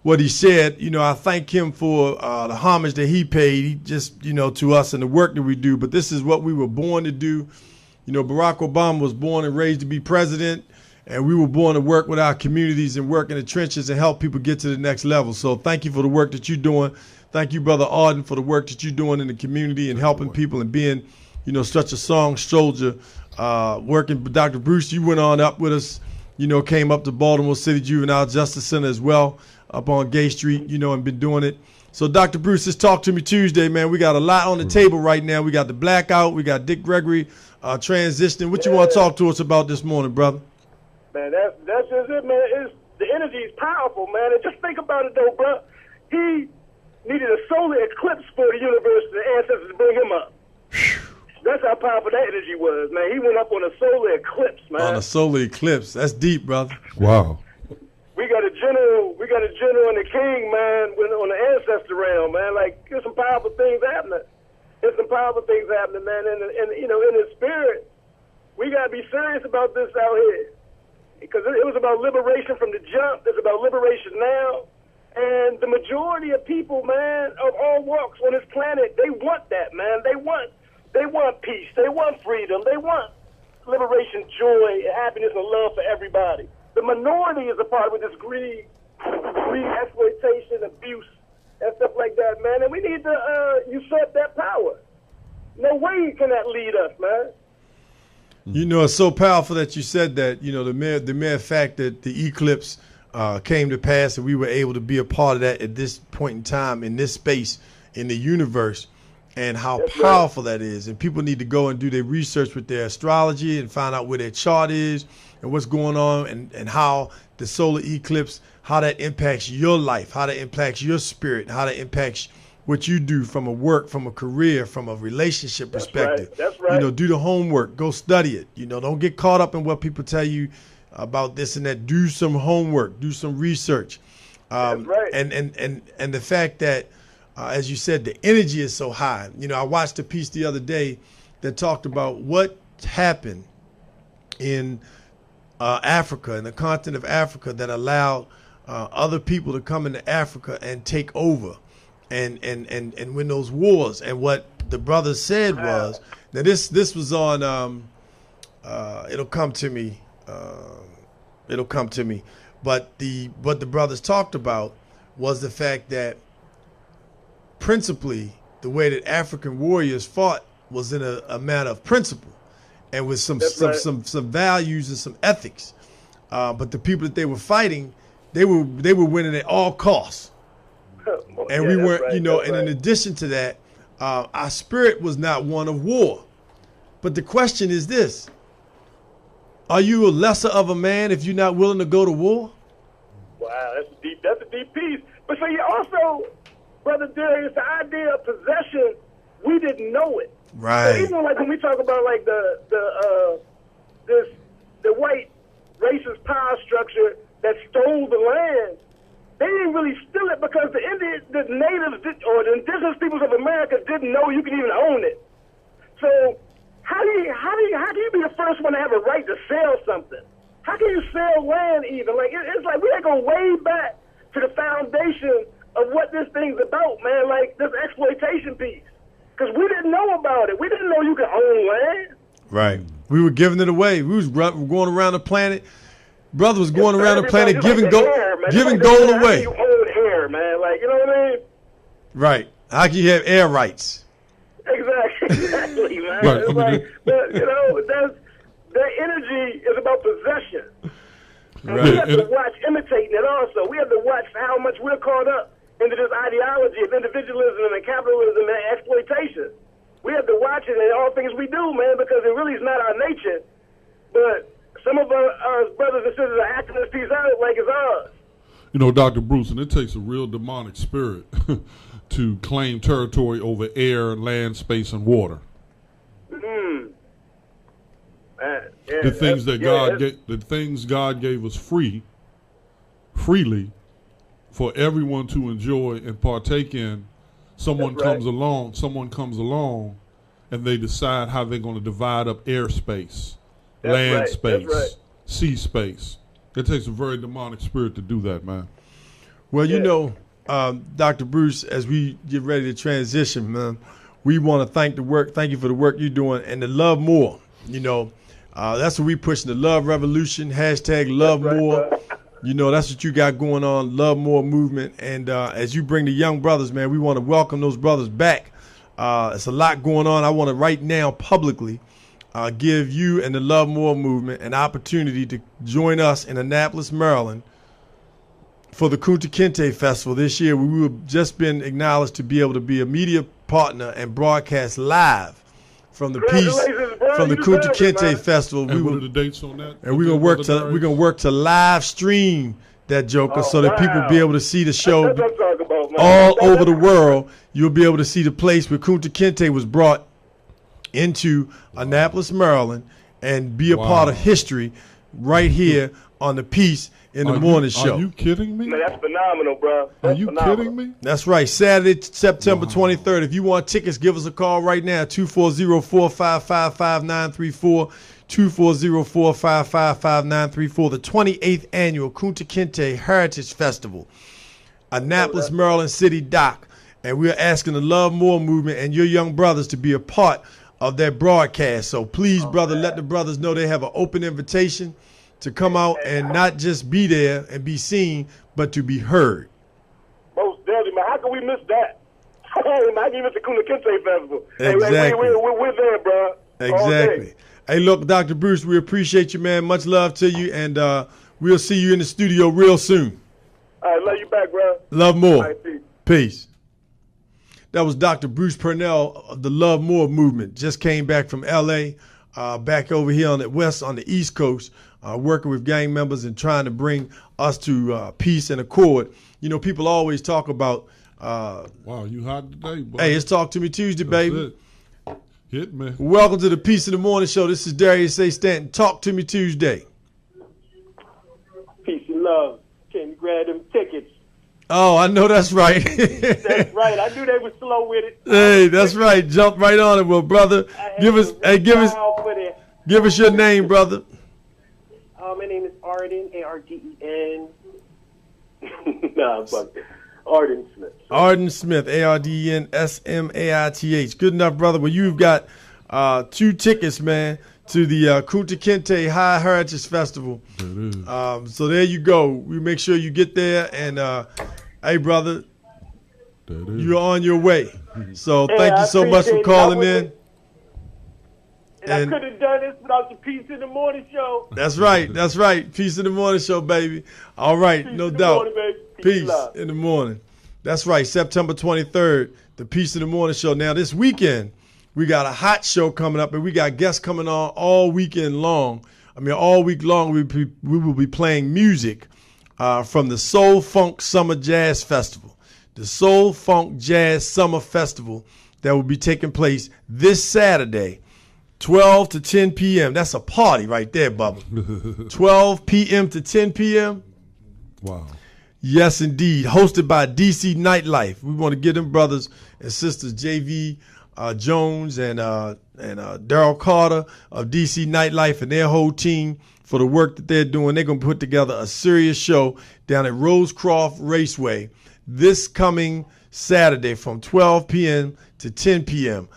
what he said. I thank him for the homage that he paid. He just, to us and the work that we do. But this is what we were born to do. Barack Obama was born and raised to be president, and we were born to work with our communities and work in the trenches and help people get to the next level. So thank you for the work that you're doing. Thank you, Brother Arden, for the work that you're doing in the community and helping people and being, such a strong soldier. Working with Dr. Bruce, you went on up with us, came up to Baltimore City Juvenile Justice Center as well, up on Gay Street, and been doing it. So, Dr. Bruce, just Talk to Me Tuesday, man. We got a lot on the table right now. We got the blackout. We got Dick Gregory transitioning. What you want to talk to us about this morning, brother? Man, that's just it, man. The energy is powerful, man. And just think about it, though, bro. He needed a solar eclipse for the universe, the ancestors, to bring him up. That's how powerful that energy was, man. He went up on a solar eclipse, man. On a solar eclipse. That's deep, brother. Wow. We got a general and a king, man, on the ancestor realm, man. Like, this some powerful things happening. There's some powerful things happening, man. And you know, in the spirit, we got to be serious about this out here. Because it was about liberation from the jump. It's about liberation now. And the majority of people, man, of all walks on this planet, they want that, man. They want peace. They want freedom. They want liberation, joy, happiness, and love for everybody. The minority is a part with this greed, exploitation, abuse, and stuff like that, man. And we need to usurp that power. No way can that lead us, man. You know, it's so powerful that you said that. You know, the mere fact that the eclipse came to pass and we were able to be a part of that at this point in time, in this space, in the universe, and how powerful that is. And people need to go and do their research with their astrology and find out where their chart is and what's going on, and how the solar eclipse, how that impacts your life, how that impacts your spirit, how that impacts what you do from a work, from a career, from a relationship perspective. That's right. You know, do the homework, go study it. You know, don't get caught up in what people tell you about this and that. Do some homework, do some research. That's right. And the fact that, as you said, the energy is so high. You know, I watched a piece the other day that talked about what happened in Africa, in the continent of Africa, that allowed other people to come into Africa and take over and win those wars. And what the brother said was, now this was on, it'll come to me, but what the brothers talked about was the fact that principally the way that African warriors fought was in a matter of principle and with some values and some ethics. But the people that they were fighting, they were winning at all costs. And we weren't, you know, and in addition to that, our spirit was not one of war. But the question is this: are you a lesser of a man if you're not willing to go to war? Wow, that's a deep piece. But so you also, Brother Darius, the idea of possession, we didn't know it. Right. So even like when we talk about like the white racist power structure that stole the land, they didn't really steal it because the natives or the indigenous peoples of America didn't know you could even own it. So how do you be the first one to have a right to sell something? How can you sell land even? Like it's like we gotta go way back to the foundation of what this thing's about, man. Like this exploitation piece, because we didn't know about it. We didn't know you could own land. Right. We were giving it away. We was going around the planet. Brother was going around the planet giving gold away. You own air, man. Like, you know what I mean? Right. How can you have air rights? Exactly, man. Right. It's like, you know, their energy is about possession. And Right. we have to watch imitating it also. We have to watch how much we're caught up into this ideology of individualism and capitalism and exploitation. We have to watch it in all things we do, man, because it really is not our nature. But some of our brothers and sisters are acting this piece out like it's ours. You know, Dr. Bruce, and it takes a real demonic spirit to claim territory over air, land, space, and water. Yeah, The things God gave us freely for everyone to enjoy and partake in. Someone comes along, and they decide how they're going to divide up airspace, land space, sea space. It takes a very demonic spirit to do that, man. Well, you know, Dr. Bruce, as we get ready to transition, man, we want to thank you for the work you're doing and to love more. You know, that's what we pushing, the love revolution, hashtag love more. You know, that's what you got going on, love more movement. And as you bring the young brothers, man, we want to welcome those brothers back. It's a lot going on. I want to right now publicly give you and the Love More movement an opportunity to join us in Annapolis, Maryland for the Kunta Kinte Festival this year. We have just been acknowledged to be able to be a media partner and broadcast live from the Kunta Kinte Festival. And what are the dates on that? And we're gonna work to live stream that joker so that people be able to see the show all over the world. You'll be able to see the place where Kunta Kinte was brought into Annapolis, Maryland, and be a part of history. right here on the Peace in the Morning Show. Are you kidding me? Man, that's phenomenal, bro. Are you kidding me? That's right. Saturday, September 23rd. If you want tickets, give us a call right now, 240-455-5934, 240-455-5934. The 28th Annual Kunta Kinte Heritage Festival, Annapolis, Maryland City Dock. And we're asking the Love More movement and your young brothers to be a part of that broadcast. So please, brother, let the brothers know they have an open invitation to come out and not just be there and be seen, but to be heard. Most definitely, man. How can we miss that? Hey, man, how can you miss the Kunta Kinte Festival? Exactly. Hey, we're there, bro. Exactly. Hey, look, Dr. Bruce, we appreciate you, man. Much love to you, and we'll see you in the studio real soon. All right, love you back, bro. Love more. All right, peace. Peace. That was Dr. Bruce Purnell of the Love More movement. Just came back from L.A., back over here on the East Coast, working with gang members and trying to bring us to peace and accord. You know, people always talk about. Wow, you hot today, boy. Hey, it's Talk to Me Tuesday, baby. It. Hit me. Welcome to the Peace in the Morning Show. This is Darius A. Stanton. Talk to Me Tuesday. Peace and love. Can you grab them tickets? Oh, I know that's right. That's right. I knew they were slow with it. Hey, that's right. Jump right on it, well, brother. Give us your name, brother. My name is Arden, A-R-D-E-N. Nah, I'm fucking Arden Smith. Arden Smith, A-R-D-E-N-S-M-A-I-T-H. Good enough, brother. Well, you've got 2 tickets, man, to the Kunta Kinte High Heritage Festival. So there you go. We make sure you get there, and hey, brother, you're on your way. So thank you so much for calling in. And I could have done this without the Peace in the Morning Show. That's right. That's right. Peace in the Morning Show, baby. All right, no doubt. Peace in the morning. That's right. September 23rd, the Peace in the Morning Show. Now, this weekend, we got a hot show coming up, and we got guests coming on all weekend long. I mean, all week long, we will be playing music from the Soul Funk Summer Jazz Festival. The Soul Funk Jazz Summer Festival that will be taking place this Saturday, 12 to 10 p.m. That's a party right there, Bubba. 12 p.m. to 10 p.m. Wow. Yes, indeed. Hosted by DC Nightlife. We want to give them brothers and sisters J.V. Jones and Daryl Carter of DC Nightlife and their whole team for the work that they're doing. They're going to put together a serious show down at Rosecroft Raceway this coming Saturday from 12 p.m. to 10 p.m.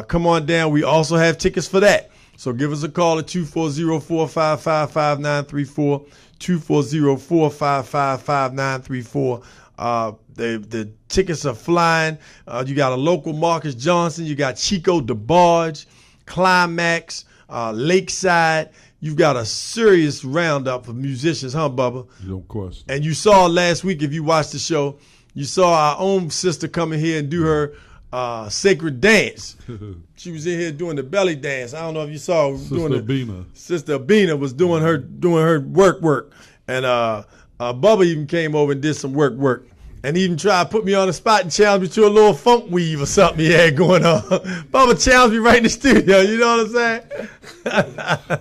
Come on down. We also have tickets for that. So give us a call at 240-455-5934, 240-455-5934. The tickets are flying. You got a local Marcus Johnson. You got Chico DeBarge, Climax, Lakeside. You've got a serious roundup of musicians, huh, Bubba? No question. And you saw last week, if you watched the show, you saw our own sister come in here and do her sacred dance. She was in here doing the belly dance. I don't know if you saw her Sister Abina was doing her work. And Bubba even came over and did some work. And even tried to put me on the spot and challenge me to a little funk weave or something he had going on. Bubba challenged me right in the studio. You know what I'm saying?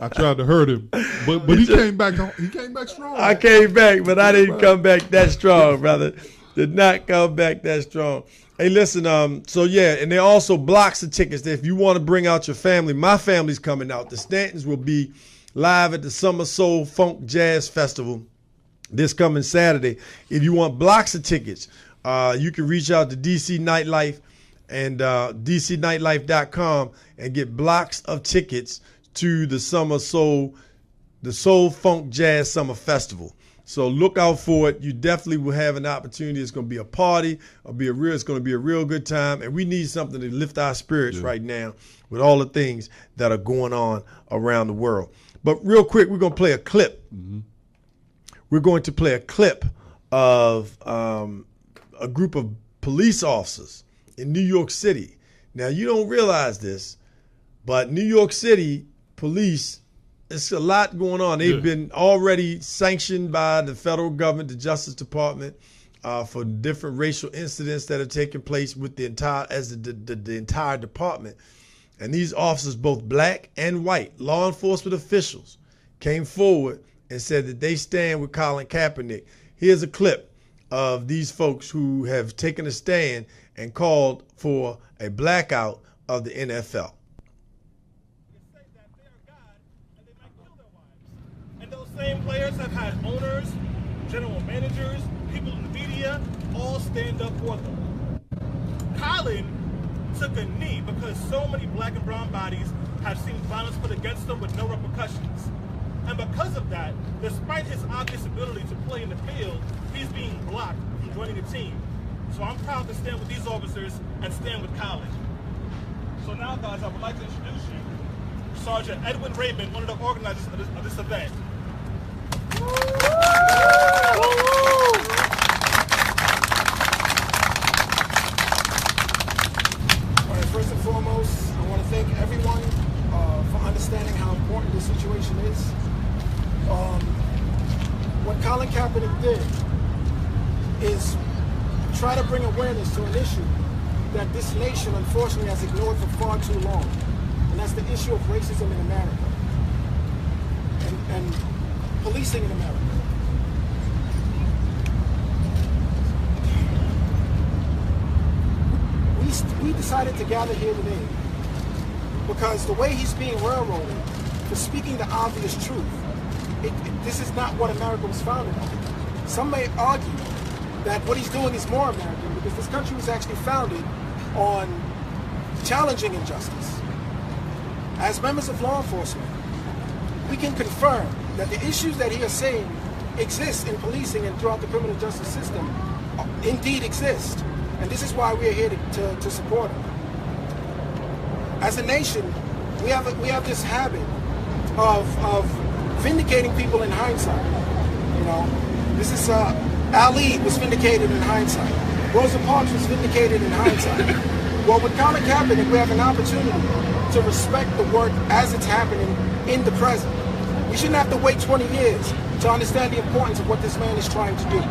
I tried to hurt him, but he came back. He came back strong. I came back, but I didn't come back that strong, brother. Did not come back that strong. Hey, listen. So yeah, and there are also blocks of tickets. If you want to bring out your family, my family's coming out. The Stantons will be live at the Summer Soul Funk Jazz Festival this coming Saturday. If you want blocks of tickets, you can reach out to DC Nightlife and DCNightlife.com and get blocks of tickets to the Soul Funk Jazz Summer Festival. So look out for it. You definitely will have an opportunity. It's going to be a party. It's going to be a real good time. And we need something to lift our spirits right now with all the things that are going on around the world. But real quick, we're going to play a clip. Mm-hmm. We're going to play a clip of a group of police officers in New York City. Now, you don't realize this, but New York City police, it's a lot going on. They've been already sanctioned by the federal government, the Justice Department, for different racial incidents that have taken place with the entire department. And these officers, both black and white, law enforcement officials, came forward and said that they stand with Colin Kaepernick. Here's a clip of these folks who have taken a stand and called for a blackout of the NFL. And those same players have had owners, general managers, people in the media, all stand up for them. Colin took a knee because so many black and brown bodies have seen violence put against them with no repercussions. And because of that, despite his obvious ability to play in the field, he's being blocked from joining a team. So I'm proud to stand with these officers and stand with Colin. So now, guys, I would like to introduce you Sergeant Edwin Raymond, one of the organizers of this event. All right, first and foremost, I want to thank everyone for understanding how important this situation is. What Colin Kaepernick did is try to bring awareness to an issue that this nation unfortunately has ignored for far too long, and that's the issue of racism in America and policing in America. We decided to gather here today because the way he's being railroaded for speaking the obvious truth, this is not what America was founded on. Some may argue that what he's doing is more American because this country was actually founded on challenging injustice. As members of law enforcement, we can confirm that the issues that he is saying exist in policing and throughout the criminal justice system indeed exist. And this is why we are here to support him. As a nation, we have this habit of vindicating people in hindsight. You know, this is Ali was vindicated in hindsight. Rosa Parks was vindicated in hindsight. Well, with Colin Kaepernick, we have an opportunity to respect the work as it's happening in the present. We shouldn't have to wait 20 years to understand the importance of what this man is trying to do.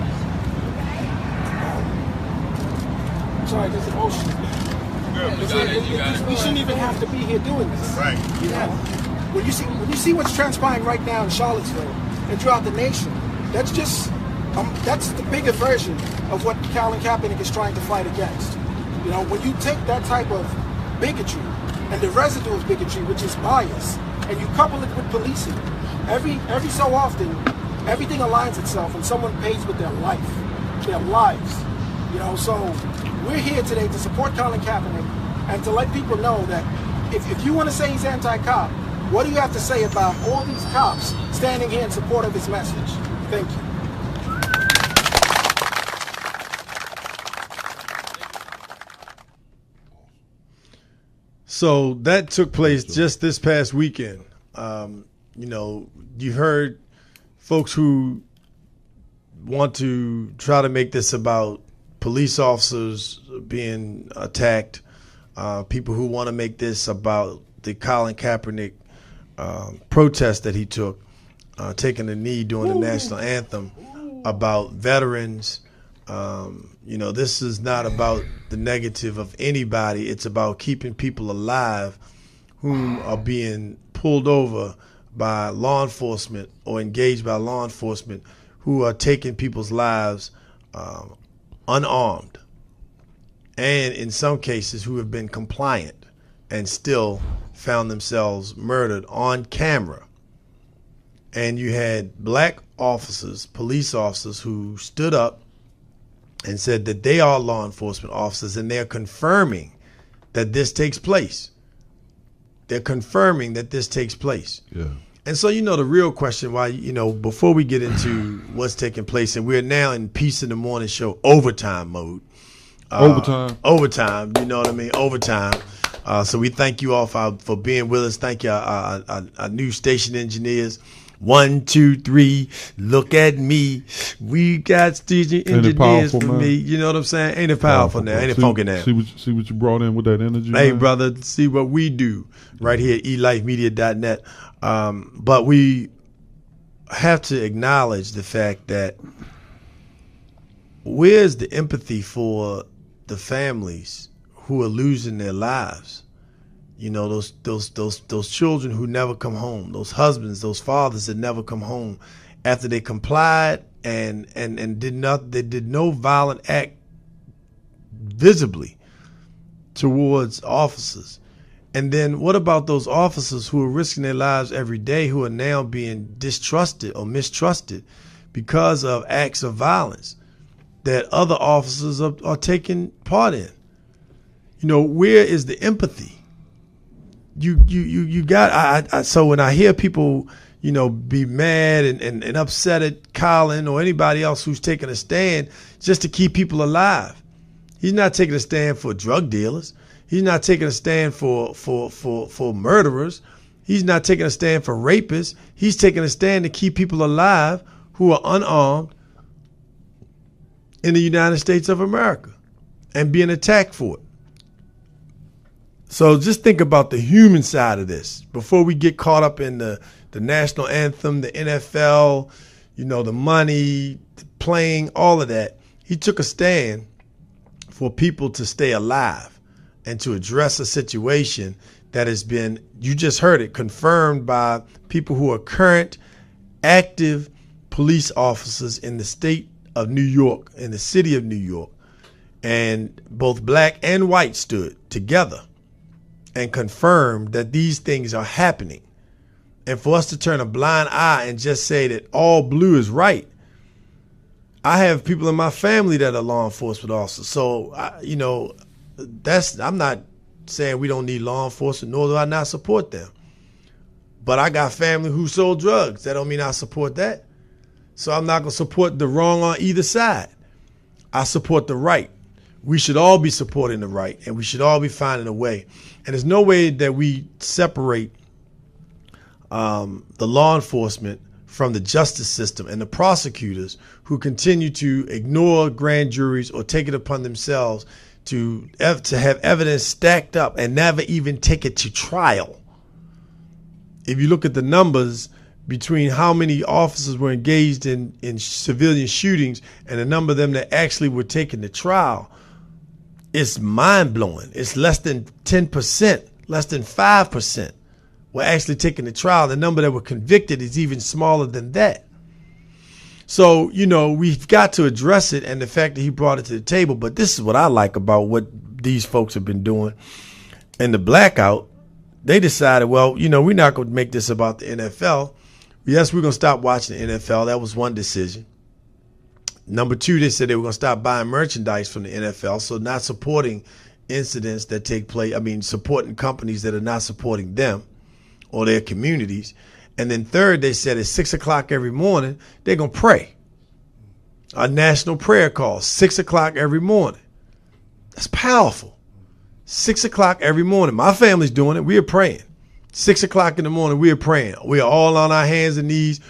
Sorry, this is emotional. We shouldn't even have to be here doing this. Right. You know, when you see what's transpiring right now in Charlottesville and throughout the nation, that's just that's the bigger version of what Colin Kaepernick is trying to fight against. You know, when you take that type of bigotry and the residue of bigotry, which is bias, and you couple it with policing, every so often, everything aligns itself and someone pays with their life, their lives. You know, so we're here today to support Colin Kaepernick and to let people know that if you want to say he's anti-cop, what do you have to say about all these cops standing here in support of his message? Thank you. So that took place just this past weekend. You know, you heard folks who want to try to make this about police officers being attacked, people who want to make this about the Colin Kaepernick protest that he took, taking a knee during the national anthem, about veterans. You know, this is not about the negative of anybody. It's about keeping people alive who are being pulled over by law enforcement or engaged by law enforcement who are taking people's lives unarmed, and in some cases who have been compliant and still found themselves murdered on camera. And you had black officers, police officers, who stood up and said that they are law enforcement officers, and they're confirming that this takes place. They're confirming that this takes place. Yeah. And so, you know, the real question why, you know, before we get into what's taking place, and we're now in Peace in the Morning Show overtime mode. Overtime, you know what I mean? Overtime. So we thank you all for being with us. Thank you, our new station engineers. 1, 2, 3, look at me. We got station engineers for me. You know what I'm saying? Ain't it powerful now? Ain't it funky now? See what you brought in with that energy? Hey, man? brother, see what we do right here at elifemedia.net. But we have to acknowledge the fact that where's the empathy for the families who are losing their lives? You know, those children who never come home, those husbands, those fathers that never come home after they complied and they did no violent act visibly towards officers. And then what about those officers who are risking their lives every day, who are now being distrusted or mistrusted because of acts of violence that other officers are taking part in? You know, where is the empathy? You got, so when I hear people, you know, be mad and upset at Colin or anybody else who's taking a stand just to keep people alive. He's not taking a stand for drug dealers. He's not taking a stand for murderers. He's not taking a stand for rapists. He's taking a stand to keep people alive who are unarmed in the United States of America and being attacked for it. So just think about the human side of this before we get caught up in the national anthem, the NFL, you know, the money, the playing, all of that. He took a stand for people to stay alive and to address a situation that has been, you just heard it, confirmed by people who are current active police officers in the state of New York, in the city of New York. And both black and white stood together and confirmed that these things are happening. And for us to turn a blind eye and just say that all blue is right. I have people in my family that are law enforcement officers. So, you know, I'm not saying we don't need law enforcement, nor do I not support them. But I got family who sold drugs. That don't mean I support that. So I'm not going to support the wrong on either side. I support the right. We should all be supporting the right, and we should all be finding a way. And there's no way that we separate the law enforcement from the justice system and the prosecutors who continue to ignore grand juries or take it upon themselves to have evidence stacked up and never even take it to trial. If you look at the numbers between how many officers were engaged in civilian shootings and the number of them that actually were taken to trial, it's mind-blowing. It's less than 10%, less than 5% were actually taken to trial. The number that were convicted is even smaller than that. So, you know, we've got to address it, and the fact that he brought it to the table. But this is what I like about what these folks have been doing. In the blackout, they decided, well, you know, we're not going to make this about the NFL. Yes, we're going to stop watching the NFL. That was one decision. Number two, they said they were going to stop buying merchandise from the NFL, so not supporting incidents that take place. I mean, supporting companies that are not supporting them or their communities. And then third, they said at 6 o'clock every morning, they're going to pray. A national prayer call, 6 o'clock every morning. That's powerful. 6 o'clock every morning. My family's doing it. We are praying. 6 o'clock in the morning, we are praying. We are all on our hands and knees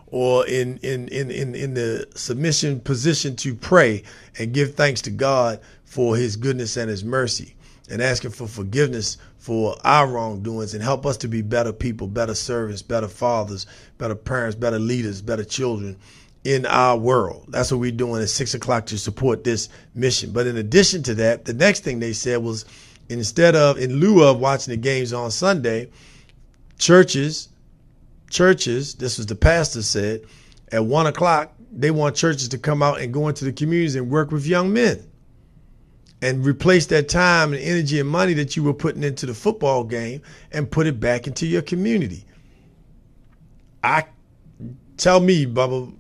or in the submission position to pray and give thanks to God for his goodness and his mercy, and asking for forgiveness for our wrongdoings, and help us to be better people, better servants, better fathers, better parents, better leaders, better children in our world. That's what we're doing at 6 o'clock to support this mission. But in addition to that, the next thing they said was, in lieu of watching the games on Sunday, churches, this was the pastor said, at 1 o'clock, they want churches to come out and go into the communities and work with young men and replace that time and energy and money that you were putting into the football game and put it back into your community. Tell me, Bubba,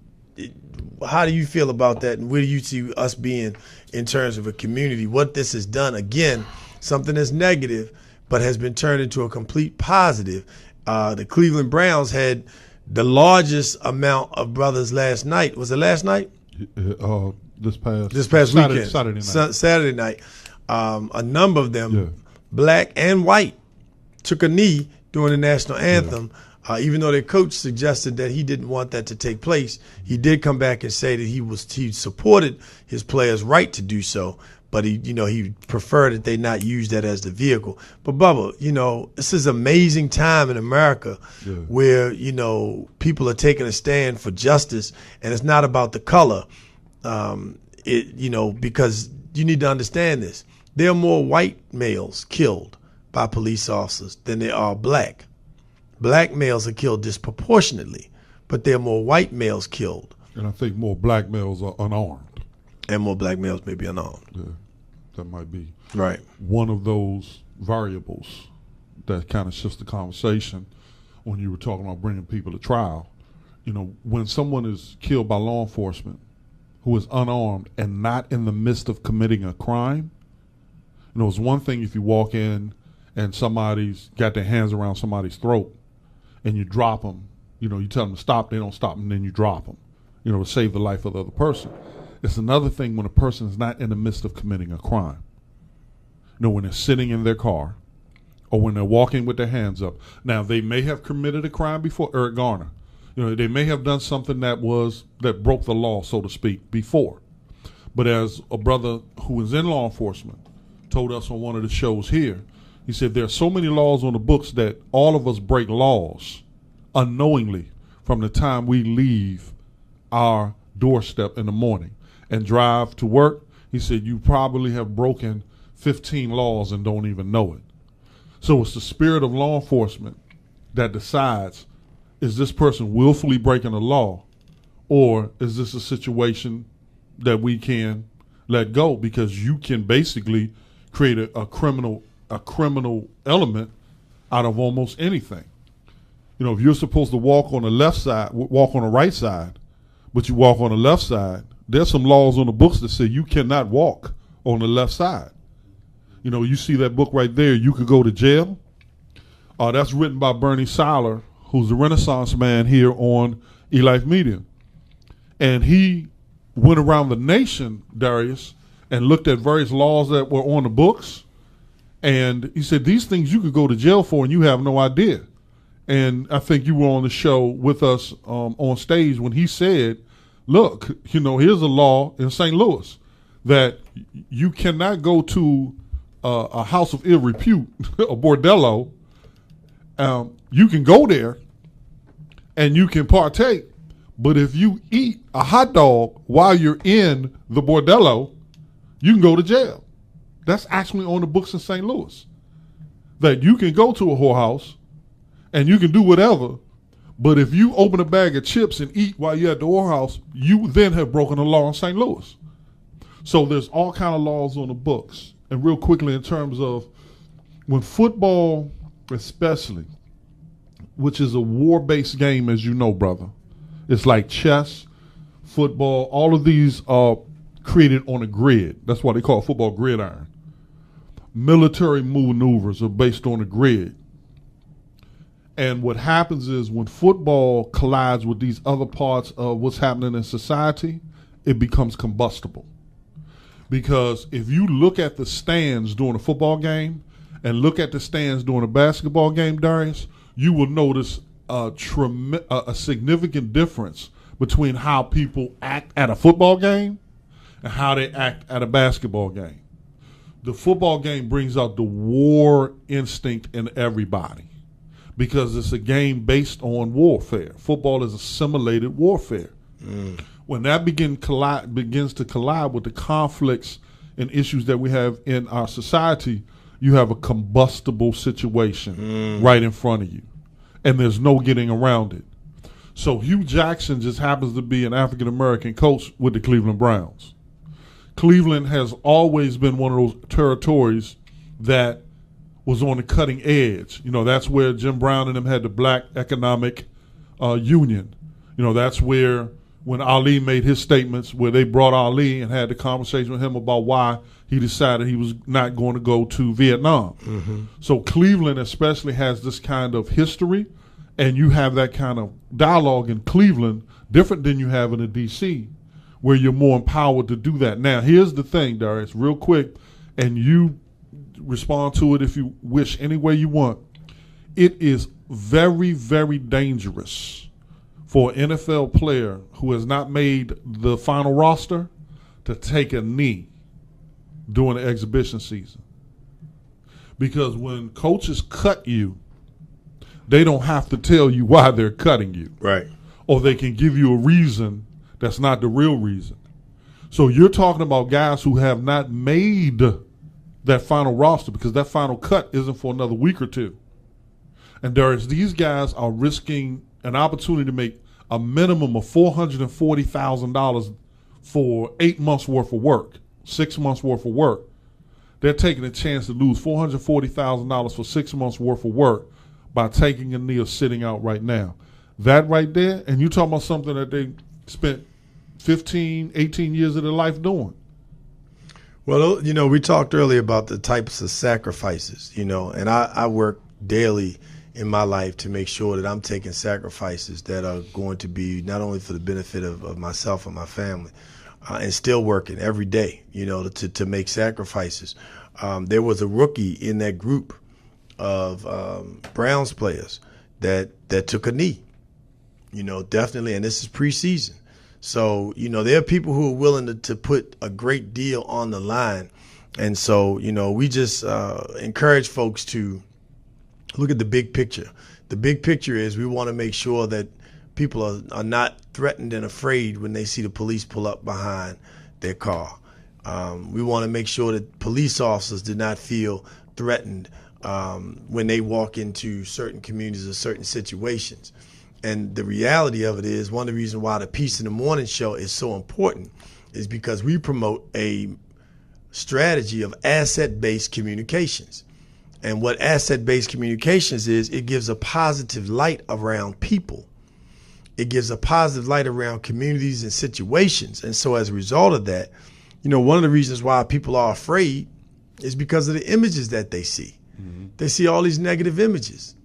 how do you feel about that? And where do you see us being in terms of a community? What this has done, again, something that's negative, but has been turned into a complete positive. The Cleveland Browns had the largest amount of brothers last night. Was it last night? This past weekend. Saturday night. A number of them, black and white, took a knee during the national anthem. Even though their coach suggested that he didn't want that to take place, he did come back and say that he supported his players' right to do so. But he preferred that they not use that as the vehicle. But Bubba, this is an amazing time in America where, people are taking a stand for justice, and it's not about the color. Because you need to understand this. There are more white males killed by police officers than there are black. Black males are killed disproportionately, but there are more white males killed. And I think more black males are unarmed. And more black males may be unarmed. Yeah, that might be Right. one of those variables that kind of shifts the conversation when you were talking about bringing people to trial. You know, when someone is killed by law enforcement who is unarmed and not in the midst of committing a crime, you know, it's one thing if you walk in and somebody's got their hands around somebody's throat and you drop them, you know, you tell them to stop, they don't stop, and then you drop them, you know, to save the life of the other person. It's another thing when a person is not in the midst of committing a crime. You know, when they're sitting in their car or when they're walking with their hands up. Now, they may have committed a crime before, Eric Garner. You know, they may have done something that broke the law, so to speak, before. But as a brother who is in law enforcement told us on one of the shows here, he said there are so many laws on the books that all of us break laws unknowingly from the time we leave our doorstep in the morning and drive to work. He said you probably have broken 15 laws and don't even know it. So it's the spirit of law enforcement that decides, is this person willfully breaking the law, or is this a situation that we can let go? Because you can basically create a criminal element out of almost anything. You know, if you're supposed to walk on the left side, walk on the right side, but you walk on the left side, there's some laws on the books that say you cannot walk on the left side. You know, you see that book right there, You Could Go to Jail. That's written by Bernie Seiler, who's a Renaissance man here on eLife Media. And he went around the nation, Darius, and looked at various laws that were on the books. And he said, these things you could go to jail for and you have no idea. And I think you were on the show with us on stage when he said, look, you know, here's a law in St. Louis that you cannot go to a house of ill repute, a bordello. You can go there and you can partake, but if you eat a hot dog while you're in the bordello, you can go to jail. That's actually on the books in St. Louis. That you can go to a whorehouse and you can do whatever, but if you open a bag of chips and eat while you're at the whorehouse, you then have broken the law in St. Louis. So there's all kind of laws on the books. And real quickly, in terms of when football, especially, which is a war-based game, as you know, brother, it's like chess, football, all of these are created on a grid. That's why they call football gridiron. Military maneuvers are based on a grid. And what happens is when football collides with these other parts of what's happening in society, it becomes combustible. Because if you look at the stands during a football game and look at the stands during a basketball game, Darius, you will notice a significant difference between how people act at a football game and how they act at a basketball game. The football game brings out the war instinct in everybody because it's a game based on warfare. Football is assimilated warfare. When that begins to collide with the conflicts and issues that we have in our society, you have a combustible situation right in front of you, and there's no getting around it. So Hugh Jackson just happens to be an African-American coach with the Cleveland Browns. Cleveland has always been one of those territories that was on the cutting edge. You know, that's where Jim Brown and them had the Black Economic Union. You know, that's where when Ali made his statements, where they brought Ali and had the conversation with him about why he decided he was not going to go to Vietnam. So Cleveland especially has this kind of history, and you have that kind of dialogue in Cleveland different than you have in the D.C., where you're more empowered to do that. Now, here's the thing, Darius, real quick, and you respond to it if you wish any way you want. It is very, very dangerous for an NFL player who has not made the final roster to take a knee during the exhibition season. Because when coaches cut you, they don't have to tell you why they're cutting you. Right. Or they can give you a reason that's not the real reason. So you're talking about guys who have not made that final roster because that final cut isn't for another week or two. And these guys are risking an opportunity to make a minimum of $440,000 for 8 months worth of work, 6 months worth of work. They're taking a chance to lose $440,000 for 6 months worth of work by taking a knee or sitting out right now. That right there, and you talking about something that they spent 15, 18 years of their life doing. Well, we talked earlier about the types of sacrifices, and I work daily in my life to make sure that I'm taking sacrifices that are going to be not only for the benefit of myself and my family, and still working every day, to make sacrifices. There was a rookie in that group of Browns players that took a knee, definitely, and this is preseason. So, there are people who are willing to put a great deal on the line. And so, we just encourage folks to look at the big picture. The big picture is we want to make sure that people are not threatened and afraid when they see the police pull up behind their car. We want to make sure that police officers do not feel threatened when they walk into certain communities or certain situations. And the reality of it is, one of the reasons why the Peace in the Morning show is so important is because we promote a strategy of asset-based communications. And what asset-based communications is, it gives a positive light around people. It gives a positive light around communities and situations. And so as a result of that, one of the reasons why people are afraid is because of the images that they see. Mm-hmm. They see all these negative images.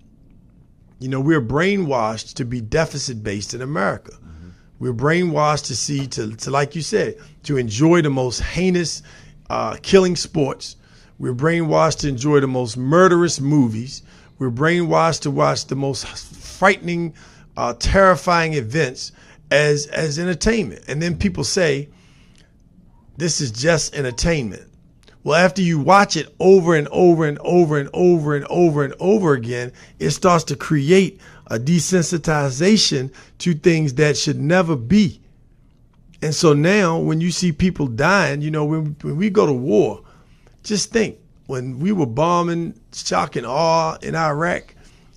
We're brainwashed to be deficit-based in America. Mm-hmm. We're brainwashed to see, to like you said, to enjoy the most heinous killing sports. We're brainwashed to enjoy the most murderous movies. We're brainwashed to watch the most frightening, terrifying events as entertainment. And then people say, this is just entertainment. Well, after you watch it over and over and over and over and over and over again, it starts to create a desensitization to things that should never be. And so now when you see people dying, when we go to war, just think, when we were bombing, shock and awe in Iraq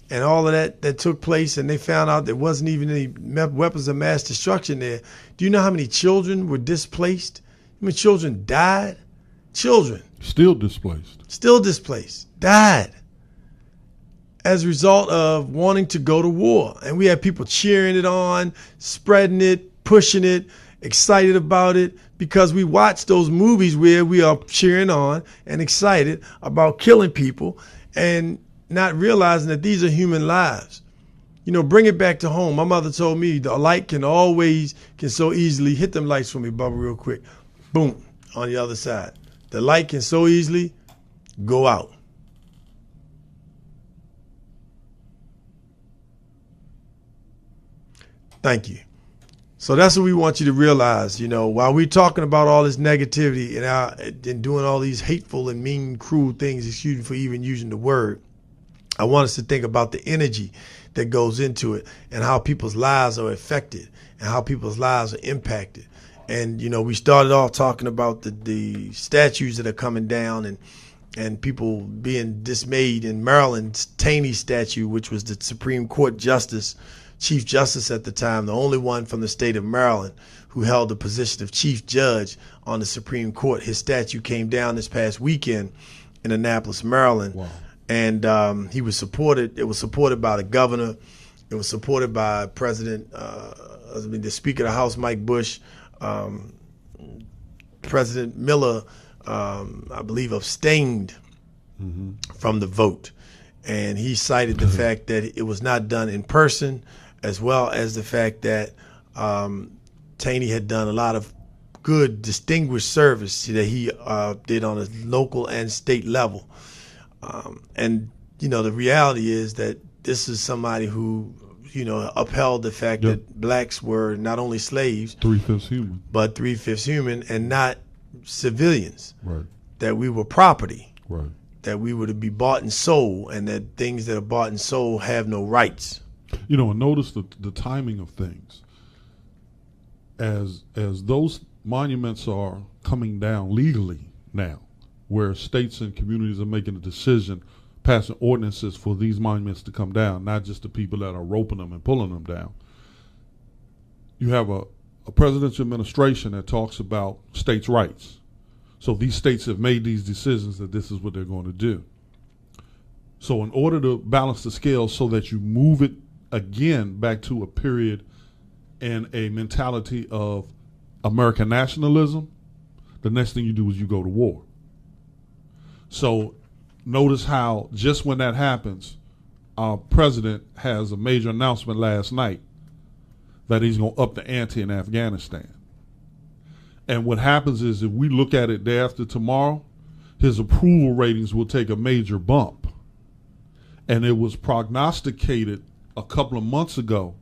and all of that took place, and they found out there wasn't even any weapons of mass destruction there. Do you know how many children were displaced? How many children died? Children. Still displaced. Died. As a result of wanting to go to war. And we had people cheering it on, spreading it, pushing it, excited about it, because we watched those movies where we are cheering on and excited about killing people and not realizing that these are human lives. Bring it back to home. My mother told me the light can so easily hit them lights for me, Bubba, real quick. Boom, on the other side. The light can so easily go out. Thank you. So that's what we want you to realize, while we're talking about all this negativity and doing all these hateful and mean, cruel things, excuse me for even using the word, I want us to think about the energy that goes into it and how people's lives are affected and how people's lives are impacted. And, we started off talking about the statues that are coming down and people being dismayed in Maryland's Taney statue, which was the Supreme Court Justice, Chief Justice at the time, the only one from the state of Maryland who held the position of Chief Judge on the Supreme Court. His statue came down this past weekend in Annapolis, Maryland. Wow. And he was supported. It was supported by the governor. It was supported by the Speaker of the House, Mike Bush. President Miller, I believe, abstained from the vote. And he cited the fact that it was not done in person, as well as the fact that Taney had done a lot of good, distinguished service that he did on a local and state level. And the reality is that this is somebody who upheld the fact that blacks were not only slaves, 3/5 human, but 3/5 human and not civilians. Right. That we were property. Right. That we were to be bought and sold, and that things that are bought and sold have no rights. And notice the timing of things. As those monuments are coming down legally now, where states and communities are making a decision, passing ordinances for these monuments to come down, not just the people that are roping them and pulling them down. You have a presidential administration that talks about states' rights. So these states have made these decisions that this is what they're going to do. So in order to balance the scale so that you move it again back to a period and a mentality of American nationalism, the next thing you do is you go to war. So notice how just when that happens, our president has a major announcement last night that he's going to up the ante in Afghanistan. And what happens is if we look at it day after tomorrow, his approval ratings will take a major bump. And it was prognosticated a couple of months ago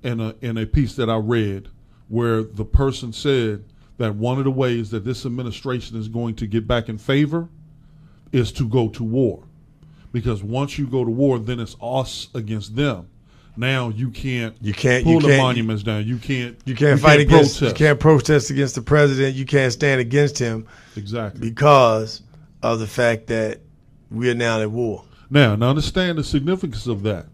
in a piece that I read where the person said that one of the ways that this administration is going to get back in favor is to go to war. Because once you go to war, then it's us against them. Now you can't pull the monuments down. You can't fight against. protest. You can't protest against the president. You can't stand against him. Exactly. Because of the fact that we are now at war. Now understand the significance of that.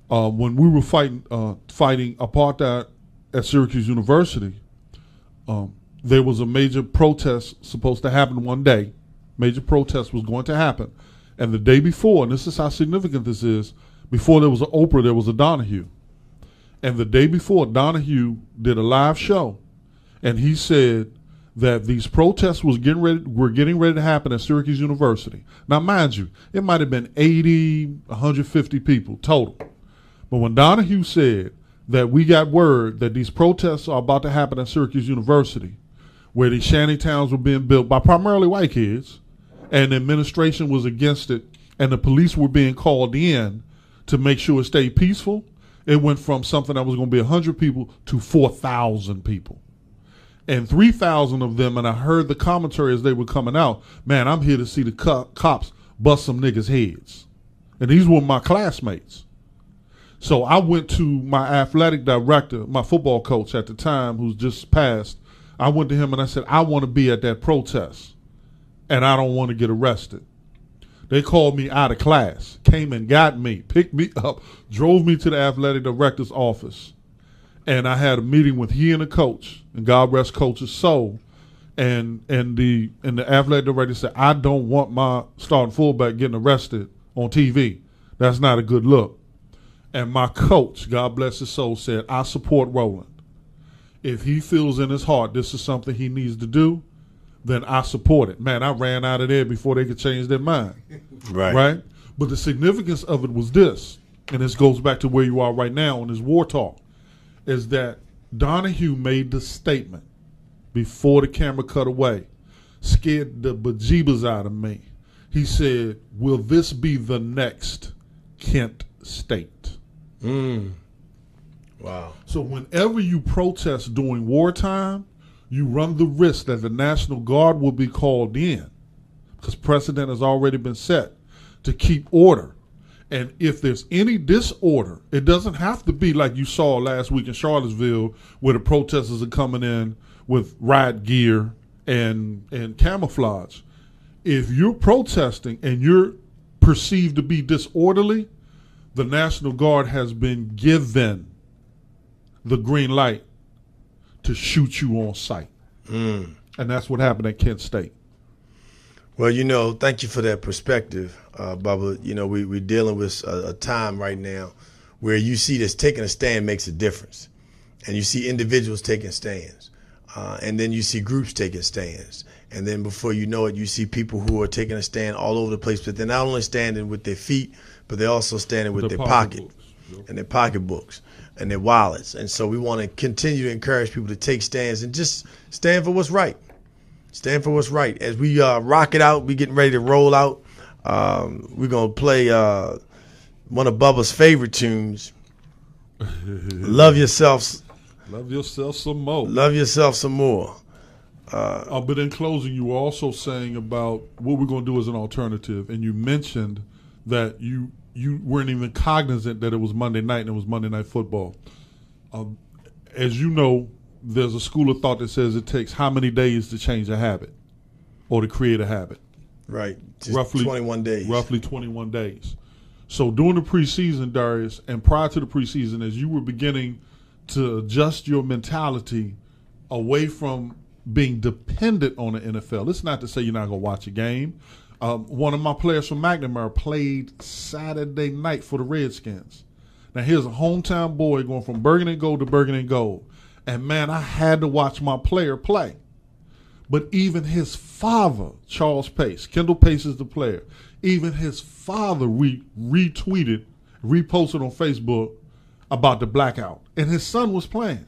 When we were fighting apartheid at Syracuse University, there was a major protest supposed to happen one day. Major protest was going to happen, and the day before, and this is how significant this is. Before there was an Oprah, there was a Donahue. And the day before, Donahue did a live show, and he said that these protests were getting ready to happen at Syracuse University. Now, mind you, it might have been 80, 150 people total. But when Donahue said that we got word that these protests are about to happen at Syracuse University, where these shanty towns were being built by primarily white kids, and the administration was against it, and the police were being called in to make sure it stayed peaceful, it went from something that was going to be 100 people to 4,000 people. And 3,000 of them, and I heard the commentary as they were coming out, man, I'm here to see the cops bust some niggas' heads. And these were my classmates. So I went to my athletic director, my football coach at the time, who's just passed. I went to him and I said, I want to be at that protest, and I don't want to get arrested. They called me out of class, came and got me, picked me up, drove me to the athletic director's office. And I had a meeting with he and the coach, and God rest coach's soul. And the athletic director said, I don't want my starting fullback getting arrested on TV. That's not a good look. And my coach, God bless his soul, said, I support Roland. If he feels in his heart this is something he needs to do, then I support it. Man, I ran out of there before they could change their mind. Right? But the significance of it was this, and this goes back to where you are right now in this war talk, is that Donahue made the statement before the camera cut away, scared the bejeebers out of me. He said, will this be the next Kent State? Wow. So whenever you protest during wartime, you run the risk that the National Guard will be called in because precedent has already been set to keep order. And if there's any disorder, it doesn't have to be like you saw last week in Charlottesville where the protesters are coming in with riot gear and camouflage. If you're protesting and you're perceived to be disorderly, the National Guard has been given the green light to shoot you on sight. And that's what happened at Kent State. Well, thank you for that perspective, Bubba. We're dealing with a time right now where you see this taking a stand makes a difference. And you see individuals taking stands. And then you see groups taking stands. And then before you know it, you see people who are taking a stand all over the place. But they're not only standing with their feet, but they're also standing with their pocket and their pocketbooks and their wallets. And so we want to continue to encourage people to take stands and just stand for what's right. Stand for what's right. As we rock it out, we getting ready to roll out. We're going to play one of Bubba's favorite tunes, Love Yourself. Love yourself some more. Love yourself some more. But in closing, you were also saying about what we're going to do as an alternative, and you mentioned that you weren't even cognizant that it was Monday night and it was Monday Night Football. As you know, there's a school of thought that says it takes how many days to change a habit or to create a habit? Right. Just 21 days. Roughly 21 days. So during the preseason, Darius, and prior to the preseason, as you were beginning to adjust your mentality away from being dependent on the NFL, it's not to say you're not going to watch a game. One of my players from McNamara played Saturday night for the Redskins. Now, here's a hometown boy going from Burgundy and Gold to Burgundy and Gold. And, man, I had to watch my player play. But even his father, Charles Pace, Kendall Pace is the player, even his father retweeted, reposted on Facebook about the blackout. And his son was playing.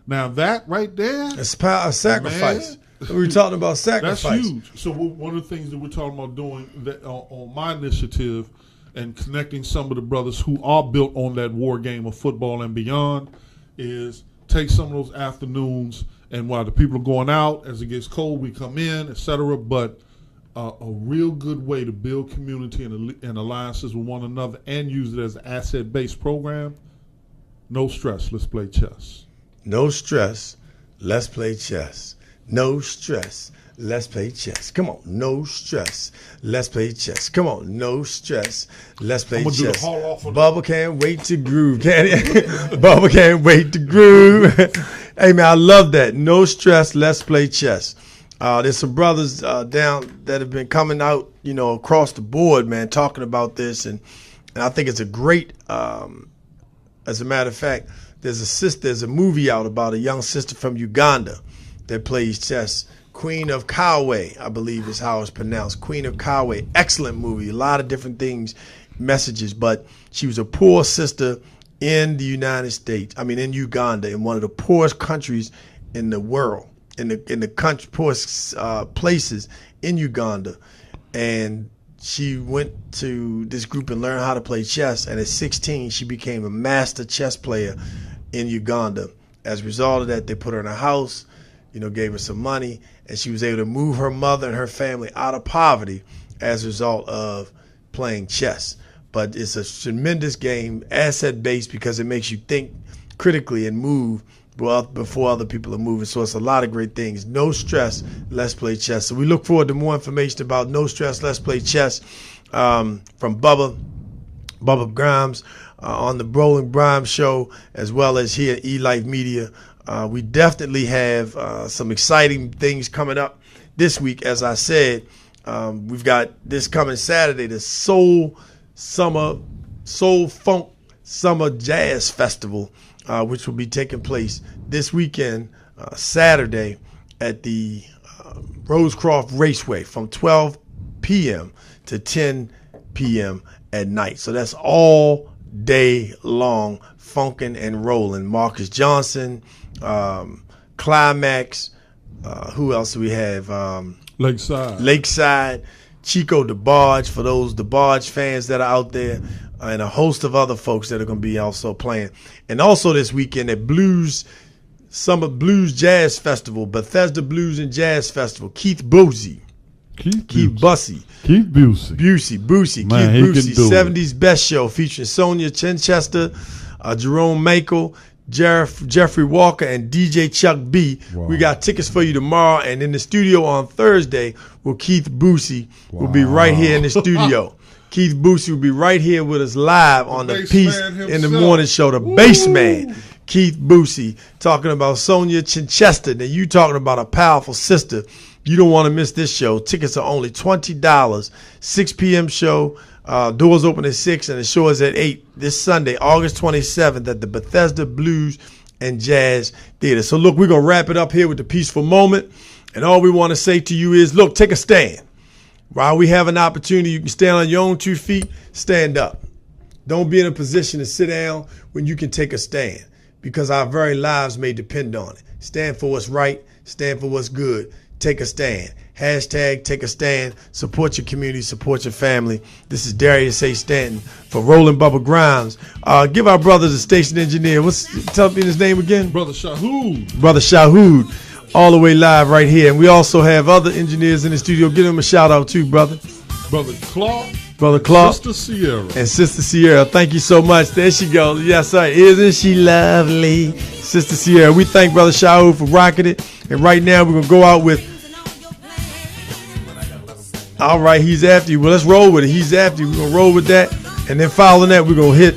Now that right there. It's a sacrifice. Man, we were talking about sacrifice. That's huge. So one of the things that we're talking about doing on my initiative and connecting some of the brothers who are built on that war game of football and beyond is take some of those afternoons, and while the people are going out, as it gets cold, we come in, etc. But a real good way to build community and alliances with one another and use it as an asset-based program. No stress. Let's play chess. No stress. Let's play chess. No stress. Let's play chess. Come on. No stress. Let's play chess. Come on. No stress. Let's play chess. Bubba can't wait to groove. Can't he? Bubba can't wait to groove. Hey, man, I love that. No stress. Let's play chess. There's some brothers down that have been coming out, across the board, man, talking about this. And I think it's a great, as a matter of fact, there's a movie out about a young sister from Uganda that plays chess. Queen of Kawe, I believe is how it's pronounced. Queen of Kawe. Excellent movie. A lot of different things, messages. But she was a poor sister in the United States. in Uganda, in one of the poorest countries in the world, in the country, poorest places in Uganda. And she went to this group and learned how to play chess. And at 16, she became a master chess player in Uganda. As a result of that, they put her in a house, gave her some money, and she was able to move her mother and her family out of poverty as a result of playing chess. But it's a tremendous game, asset-based, because it makes you think critically and move before other people are moving. So it's a lot of great things. No stress, let's play chess. So we look forward to more information about No Stress, Let's Play Chess from Bubba Grimes on the Rolling Grimes Show, as well as here at eLife Media. We definitely have some exciting things coming up this week. As I said, we've got this coming Saturday, the Soul Funk Summer Jazz Festival, which will be taking place this weekend, Saturday, at the Rosecroft Raceway from 12 p.m. to 10 p.m. at night. So that's all day long, funkin' and rolling. Marcus Johnson, Climax, who else do we have? Lakeside, Chico DeBarge, for those DeBarge fans that are out there, and a host of other folks that are going to be also playing. And also this weekend at Summer Blues Jazz Festival, Bethesda Blues and Jazz Festival, Keith Busey. Keith Busey. 70s Best Show, featuring Sonia Chinchester, Jerome Makel, Jeffrey Walker, and DJ Chuck B. Wow. We got tickets for you tomorrow, and in the studio on Thursday, Keith Busey will be right here in the studio. Keith Busey will be right here with us live on the Peace in the Morning Show. The bass man, Keith Busey, talking about Sonia Chinchester. Now, you talking about a powerful sister. You don't want to miss this show. Tickets are only $20. 6 p.m. show. Doors open at 6 and the show is at 8 this Sunday, August 27th at the Bethesda Blues and Jazz Theater. So, look, we're going to wrap it up here with the peaceful moment. And all we want to say to you is, look, take a stand. While we have an opportunity, you can stand on your own 2 feet, stand up. Don't be in a position to sit down when you can take a stand, because our very lives may depend on it. Stand for what's right. Stand for what's good. Take a stand. Hashtag take a stand. Support your community. Support your family. This is Darius A. Stanton for Rolling Bubba Grimes. Give our brothers a station engineer. Tell me his name again? Brother Shahood. Brother Shahood. All the way live right here. And we also have other engineers in the studio. Give them a shout out too, brother. Brother Clark. Sister Sierra. And Sister Sierra. Thank you so much. There she goes. Yes, sir. Isn't she lovely? Sister Sierra. We thank Brother Shahood for rocking it. And right now we're going to go out with All right, he's after you. Well, let's roll with it. He's after you. We're going to roll with that. And then following that, we're going to hit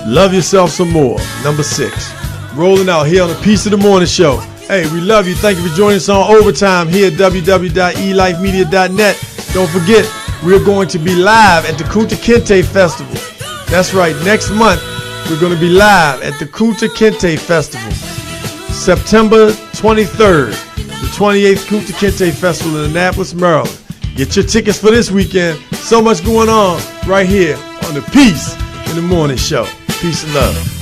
Love Yourself Some More, number 6. Rolling out here on the Piece of the Morning Show. Hey, we love you. Thank you for joining us on Overtime here at www.elifemedia.net. Don't forget, we're going to be live at the Kunta Kinte Festival. That's right. Next month, we're going to be live at the Kunta Kinte Festival. September 23rd, the 28th Kunta Kinte Festival in Annapolis, Maryland. Get your tickets for this weekend. So much going on right here on the Peace in the Morning Show. Peace and love.